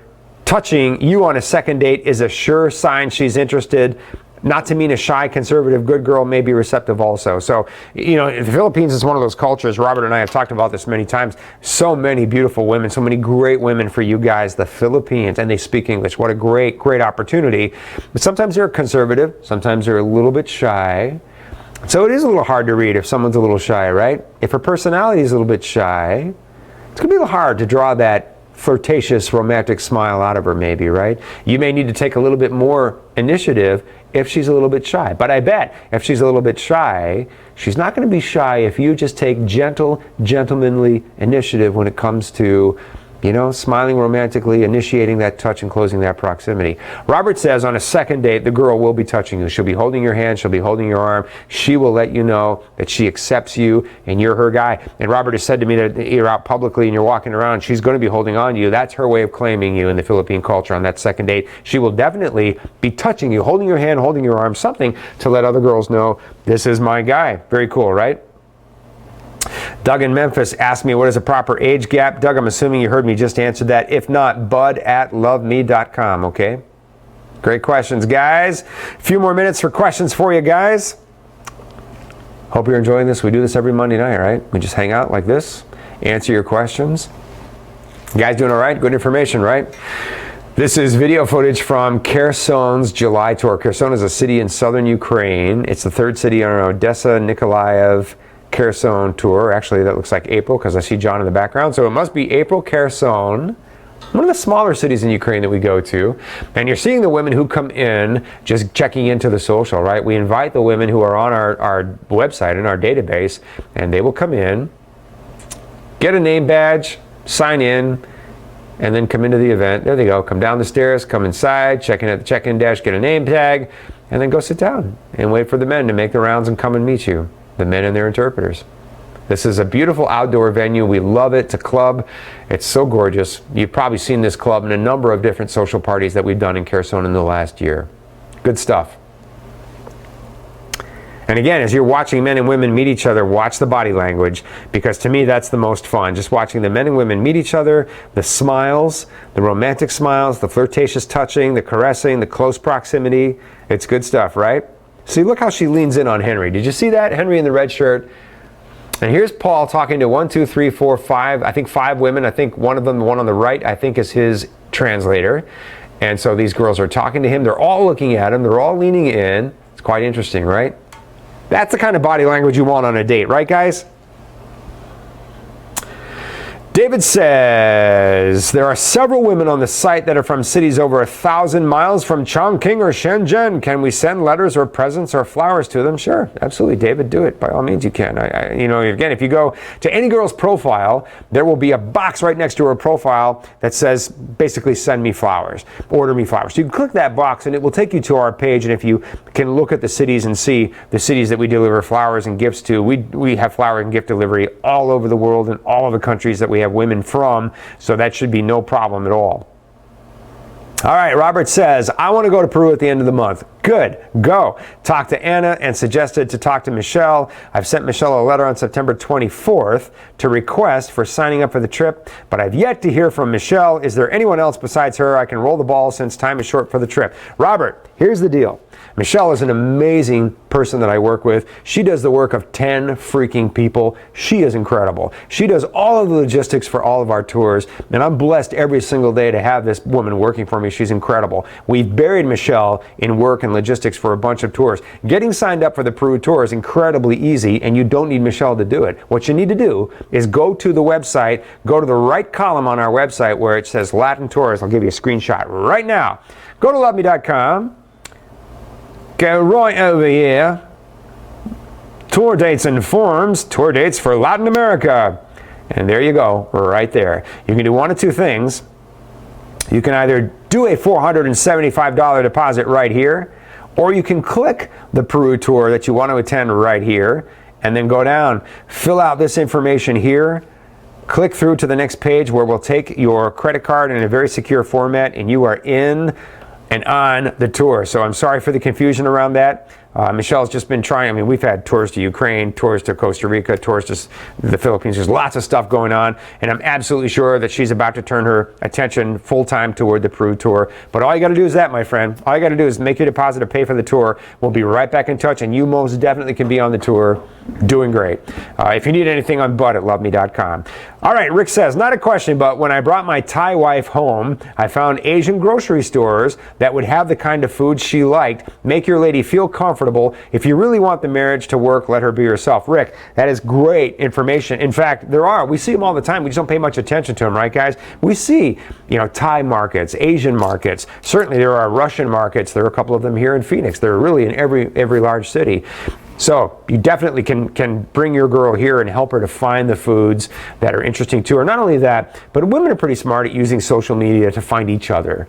S4: touching you on a second date is a sure sign she's interested. Not to mean a shy, conservative, good girl may be receptive also. So, you know, the Philippines is one of those cultures. Robert and I have talked about this many times. So many beautiful women, so many great women for you guys, the Philippines, and they speak English. What a great, great opportunity. But sometimes they're conservative. Sometimes they're a little bit shy. So it is a little hard to read if someone's a little shy, right? If her personality is a little bit shy, it's going to be a little hard to draw that flirtatious, romantic smile out of her maybe, right? You may need to take a little bit more initiative if she's a little bit shy. But I bet if she's a little bit shy, she's not going to be shy if you just take gentle, gentlemanly initiative when it comes to, you know, smiling romantically, initiating that touch and closing that proximity. Robert says on a second date, the girl will be touching you. She'll be holding your hand. She'll be holding your arm. She will let you know that she accepts you and you're her guy. And Robert has said to me that you're out publicly and you're walking around, she's going to be holding on to you. That's her way of claiming you in the Philippine culture on that second date. She will definitely be touching you, holding your hand, holding your arm, something to let other girls know this is my guy. Very cool, right? Doug in Memphis asked me what is a proper age gap. Doug, I'm assuming you heard me just answer that. If not, bud@loveme.com, okay? Great questions, guys. A few more minutes for questions for you guys. Hope you're enjoying this. We do this every Monday night, right? We just hang out like this, answer your questions. You guys doing all right? Good information, right? This is video footage from Kherson's July tour. Kherson is a city in southern Ukraine. It's the third city on our Odessa, Nikolaev, Kherson tour. Actually, that looks like April because I see John in the background. So it must be April, Kherson, one of the smaller cities in Ukraine that we go to. And you're seeing the women who come in just checking into the social, right? We invite the women who are on our website, in our database, and they will come in, get a name badge, sign in, and then come into the event. There they go. Come down the stairs, come inside, check in at the check-in desk, get a name tag, and then go sit down and wait for the men to make the rounds and come and meet you. The men and their interpreters. This is a beautiful outdoor venue. We love it. It's a club. It's so gorgeous. You've probably seen this club in a number of different social parties that we've done in Kherson in the last year. Good stuff. And again, as you're watching men and women meet each other, watch the body language, because to me that's the most fun. Just watching the men and women meet each other, the smiles, the romantic smiles, the flirtatious touching, the caressing, the close proximity. It's good stuff, right? See, look how she leans in on Henry. Did you see that? Henry in the red shirt. And here's Paul talking to 1, 2, 3, 4, 5, I think 5 women. I think one of them, the one on the right, I think is his translator. And so these girls are talking to him. They're all looking at him. They're all leaning in. It's quite interesting, right? That's the kind of body language you want on a date, right, guys? David says, there are several women on the site that are from cities over 1,000 miles from Chongqing or Shenzhen. Can we send letters or presents or flowers to them? Sure, absolutely, David, do it. By all means, you can. You know, again, if you go to any girl's profile, there will be a box right next to her profile that says, basically, send me flowers, order me flowers. You can click that box and it will take you to our page. And if you can look at the cities and see the cities that we deliver flowers and gifts to, we have flower and gift delivery all over the world in all of the countries that we have women from, so that should be no problem at all. All right, Robert says, I want to go to Peru at the end of the month. Good, go. Talk to Anna and suggested to talk to Michelle. I've sent Michelle a letter on September 24th to request for signing up for the trip, but I've yet to hear from Michelle. Is there anyone else besides her I can roll the ball since time is short for the trip? Robert, here's the deal. Michelle is an amazing person that I work with. She does the work of 10 freaking people. She is incredible. She does all of the logistics for all of our tours, and I'm blessed every single day to have this woman working for me. She's incredible. We've buried Michelle in work and logistics for a bunch of tours. Getting signed up for the Peru tour is incredibly easy, and you don't need Michelle to do it. What you need to do is go to the website, go to the right column on our website where it says Latin Tours. I'll give you a screenshot right now. Go to loveme.com. Go right over here, tour dates and forms, tour dates for Latin America. And there you go, right there. You can do one of two things. You can either do a $475 deposit right here, or you can click the Peru tour that you want to attend right here, and then go down, fill out this information here, click through to the next page where we'll take your credit card in a very secure format, and you are in and on the tour. So I'm sorry for the confusion around that. Michelle's just been trying. I mean, we've had tours to Ukraine, tours to Costa Rica, tours to the Philippines. There's lots of stuff going on, and I'm absolutely sure that she's about to turn her attention full-time toward the Peru tour. But all you got to do is that, my friend. All you got to do is make your deposit to pay for the tour. We'll be right back in touch, and you most definitely can be on the tour doing great. If you need anything on Bud at loveme.com. All right, Rick says, not a question, but when I brought my Thai wife home, I found Asian grocery stores that would have the kind of food she liked. Make your lady feel comfortable. If you really want the marriage to work, let her be herself. Rick, that is great information. In fact, we see them all the time. We just don't pay much attention to them, right, guys? We see, Thai markets, Asian markets. Certainly there are Russian markets. There are a couple of them here in Phoenix. They're really in every large city. So you definitely can bring your girl here and help her to find the foods that are interesting to her. Not only that, but women are pretty smart at using social media to find each other.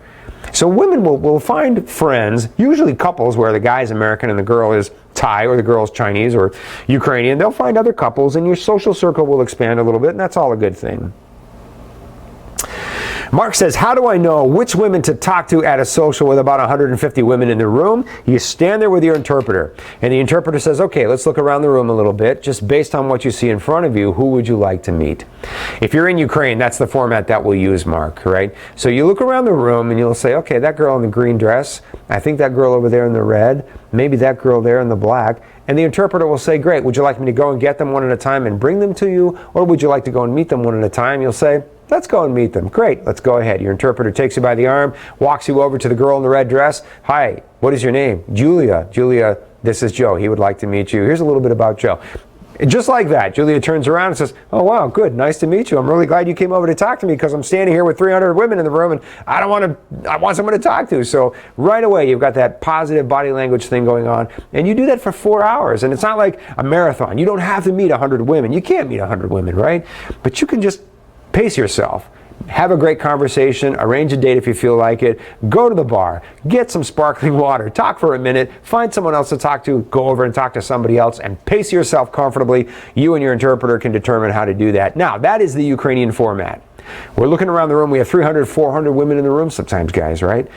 S4: So women will find friends, usually couples where the guy's American and the girl is Thai or the girl's Chinese or Ukrainian. They'll find other couples and your social circle will expand a little bit, and that's all a good thing. Mark says, how do I know which women to talk to at a social with about 150 women in the room? You stand there with your interpreter, and the interpreter says, okay, let's look around the room a little bit. Just based on what you see in front of you, who would you like to meet? If you're in Ukraine, that's the format that we'll use, Mark, right? So you look around the room and you'll say, okay, that girl in the green dress, I think that girl over there in the red, maybe that girl there in the black. And the interpreter will say, great, would you like me to go and get them one at a time and bring them to you? Or would you like to go and meet them one at a time? You'll say, let's go and meet them. Great, let's go ahead. Your interpreter takes you by the arm, walks you over to the girl in the red dress. Hi, what is your name? Julia. Julia, this is Joe. He would like to meet you. Here's a little bit about Joe. And just like that, Julia turns around and says, oh, wow, good, nice to meet you. I'm really glad you came over to talk to me because I'm standing here with 300 women in the room and I want someone to talk to. So right away, you've got that positive body language thing going on. And you do that for 4 hours. And it's not like a marathon. You don't have to meet 100 women. You can't meet 100 women, right? But you can just pace yourself. Have a great conversation, arrange a date if you feel like it, go to the bar, get some sparkling water, talk for a minute, find someone else to talk to, go over and talk to somebody else, and pace yourself comfortably. You and your interpreter can determine how to do that. Now, that is the Ukrainian format. We're looking around the room. We have 300, 400 women in the room sometimes, guys, right?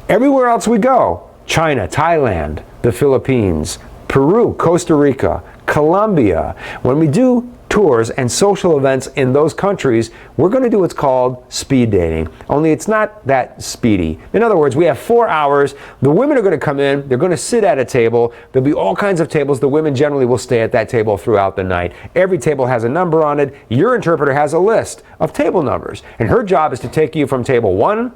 S4: Everywhere else we go, China, Thailand, the Philippines, Peru, Costa Rica, Colombia, when we do tours and social events in those countries, we're going to do what's called speed dating. Only it's not that speedy. In other words, we have 4 hours. The women are going to come in. They're going to sit at a table. There'll be all kinds of tables. The women generally will stay at that table throughout the night. Every table has a number on it. Your interpreter has a list of table numbers, and her job is to take you from table 1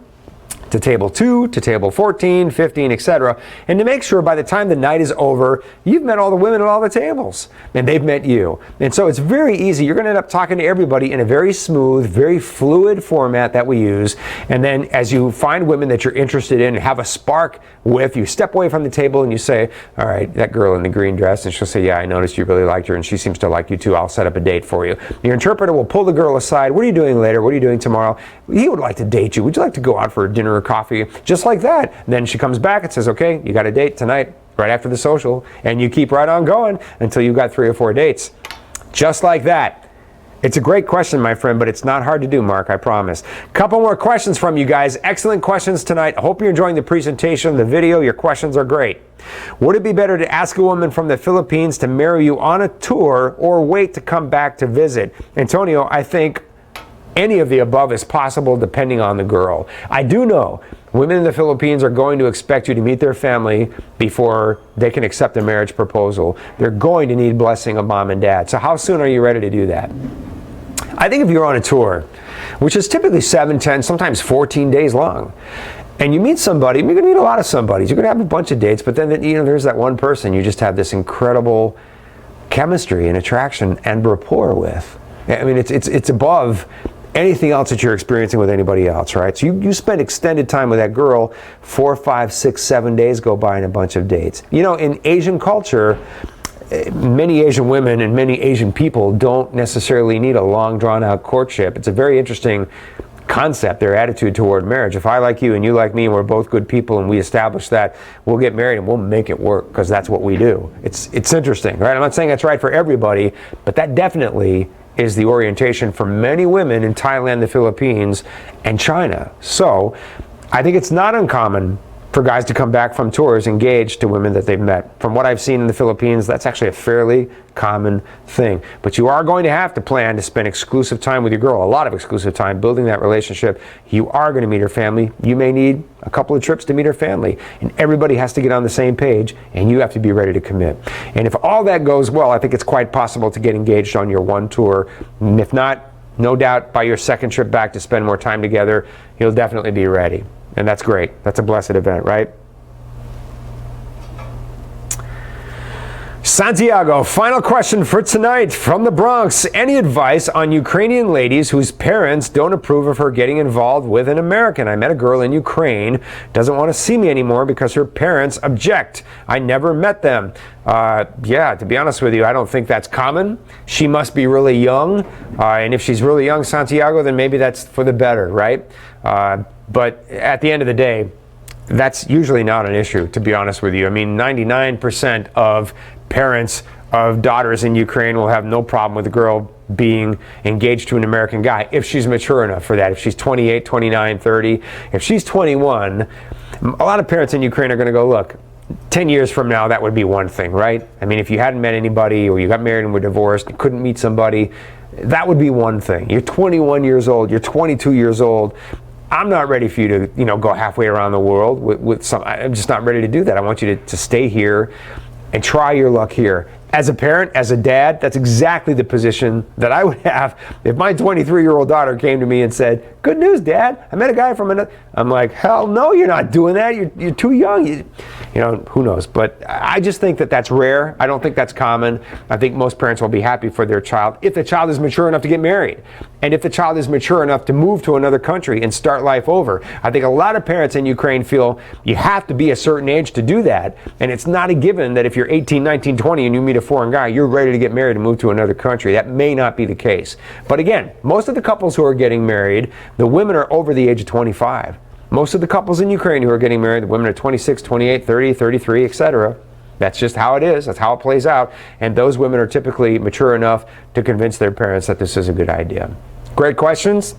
S4: to table 2, to table 14, 15, etc. And to make sure by the time the night is over, you've met all the women at all the tables, and they've met you. And so it's very easy. You're going to end up talking to everybody in a very smooth, very fluid format that we use. And then as you find women that you're interested in and have a spark with, you step away from the table and you say, all right, that girl in the green dress, and she'll say, yeah, I noticed you really liked her, and she seems to like you too. I'll set up a date for you. Your interpreter will pull the girl aside. What are you doing later? What are you doing tomorrow? He would like to date you. Would you like to go out for dinner or coffee? Just like that. And then she comes back and says, okay, you got a date tonight, right after the social, and you keep right on going until you've got 3 or 4 dates. Just like that. It's a great question, my friend, but it's not hard to do, Mark, I promise. Couple more questions from you guys. Excellent questions tonight. I hope you're enjoying the presentation, the video. Your questions are great. Would it be better to ask a woman from the Philippines to marry you on a tour or wait to come back to visit? Antonio, I think any of the above is possible depending on the girl. I do know women in the Philippines are going to expect you to meet their family before they can accept a marriage proposal. They're going to need blessing of mom and dad. So how soon are you ready to do that? I think if you're on a tour, which is typically 7, 10, sometimes 14 days long, and you meet somebody, you're going to meet a lot of somebodies. You're going to have a bunch of dates, but then there's that one person you just have this incredible chemistry and attraction and rapport with. I mean, it's above anything else that you're experiencing with anybody else, right? So you spend extended time with that girl, 4, 5, 6, 7 days go by in a bunch of dates. You know, in Asian culture, many Asian women and many Asian people don't necessarily need a long drawn-out courtship. It's a very interesting concept, their attitude toward marriage. If I like you and you like me and we're both good people and we establish that, we'll get married and we'll make it work because that's what we do. It's interesting, right? I'm not saying that's right for everybody, but that definitely is the orientation for many women in Thailand, the Philippines, and China. So I think it's not uncommon for guys to come back from tours engaged to women that they've met. From what I've seen in the Philippines, that's actually a fairly common thing. But you are going to have to plan to spend exclusive time with your girl, a lot of exclusive time building that relationship. You are going to meet her family. You may need a couple of trips to meet her family. And everybody has to get on the same page, and you have to be ready to commit. And if all that goes well, I think it's quite possible to get engaged on your one tour. And if not, no doubt by your second trip back to spend more time together, you'll definitely be ready. And that's great. That's a blessed event, right? Santiago, final question for tonight from the Bronx. Any advice on Ukrainian ladies whose parents don't approve of her getting involved with an American? I met a girl in Ukraine, doesn't want to see me anymore because her parents object. I never met them. Yeah, to be honest with you, I don't think that's common. She must be really young. And if she's really young, Santiago, then maybe that's for the better, right? But at the end of the day, that's usually not an issue, to be honest with you. I mean, 99% of parents of daughters in Ukraine will have no problem with a girl being engaged to an American guy if she's mature enough for that. If she's 28, 29, 30, if she's 21, a lot of parents in Ukraine are going to go, look, 10 years from now, that would be one thing, right? I mean, if you hadn't met anybody or you got married and were divorced, you couldn't meet somebody, that would be one thing. You're 21 years old, you're 22 years old. I'm not ready for you to, go halfway around the world with some. I'm just not ready to do that. I want you to stay here and try your luck here. As a parent, as a dad, that's exactly the position that I would have if my 23-year-old daughter came to me and said, "Good news, Dad, I met a guy from another." I'm like, hell no, you're not doing that. You're too young. Who knows? But I just think that that's rare. I don't think that's common. I think most parents will be happy for their child if the child is mature enough to get married. And if the child is mature enough to move to another country and start life over. I think a lot of parents in Ukraine feel you have to be a certain age to do that. And it's not a given that if you're 18, 19, 20 and you meet a foreign guy, you're ready to get married and move to another country. That may not be the case. But again, most of the couples who are getting married, the women are over the age of 25. Most of the couples in Ukraine who are getting married, the women are 26, 28, 30, 33, etc. That's just how it is. That's how it plays out. And those women are typically mature enough to convince their parents that this is a good idea. Great questions.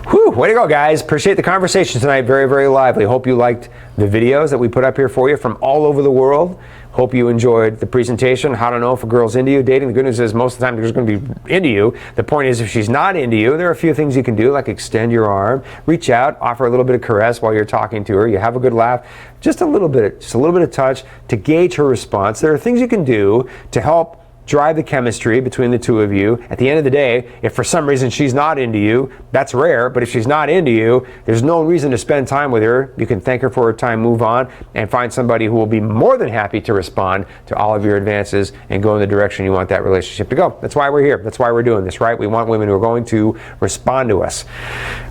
S4: Whew, way to go, guys. Appreciate the conversation tonight. Very, very lively. Hope you liked the videos that we put up here for you from all over the world. Hope you enjoyed the presentation. How to know if a girl's into you. Dating, the good news is most of the time there's going to be into you. The point is if she's not into you, there are a few things you can do, like extend your arm, reach out, offer a little bit of caress while you're talking to her. You have a good laugh. Just a little bit of touch to gauge her response. There are things you can do to help drive the chemistry between the two of you. At the end of the day, if for some reason she's not into you, that's rare, but if she's not into you, there's no reason to spend time with her. You can thank her for her time, move on, and find somebody who will be more than happy to respond to all of your advances and go in the direction you want that relationship to go. That's why we're here. That's why we're doing this, right? We want women who are going to respond to us.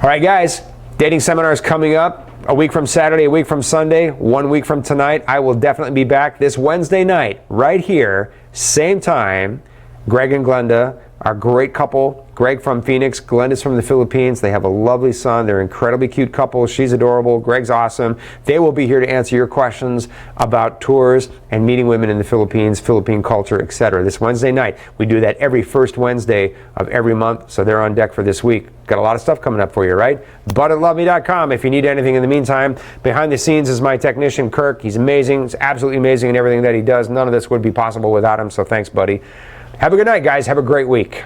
S4: All right, guys, dating seminars coming up. A week from Saturday, a week from Sunday, 1 week from tonight. I will definitely be back this Wednesday night, right here, same time. Greg and Glenda, our great couple. Greg from Phoenix, Glenda's from the Philippines. They have a lovely son. They're an incredibly cute couple. She's adorable. Greg's awesome. They will be here to answer your questions about tours and meeting women in the Philippines, Philippine culture, etc. This Wednesday night. We do that every first Wednesday of every month, so they're on deck for this week. Got a lot of stuff coming up for you, right? Bud@loveme.com if you need anything in the meantime. Behind the scenes is my technician, Kirk. He's amazing. He's absolutely amazing in everything that he does. None of this would be possible without him, so thanks, buddy. Have a good night, guys. Have a great week.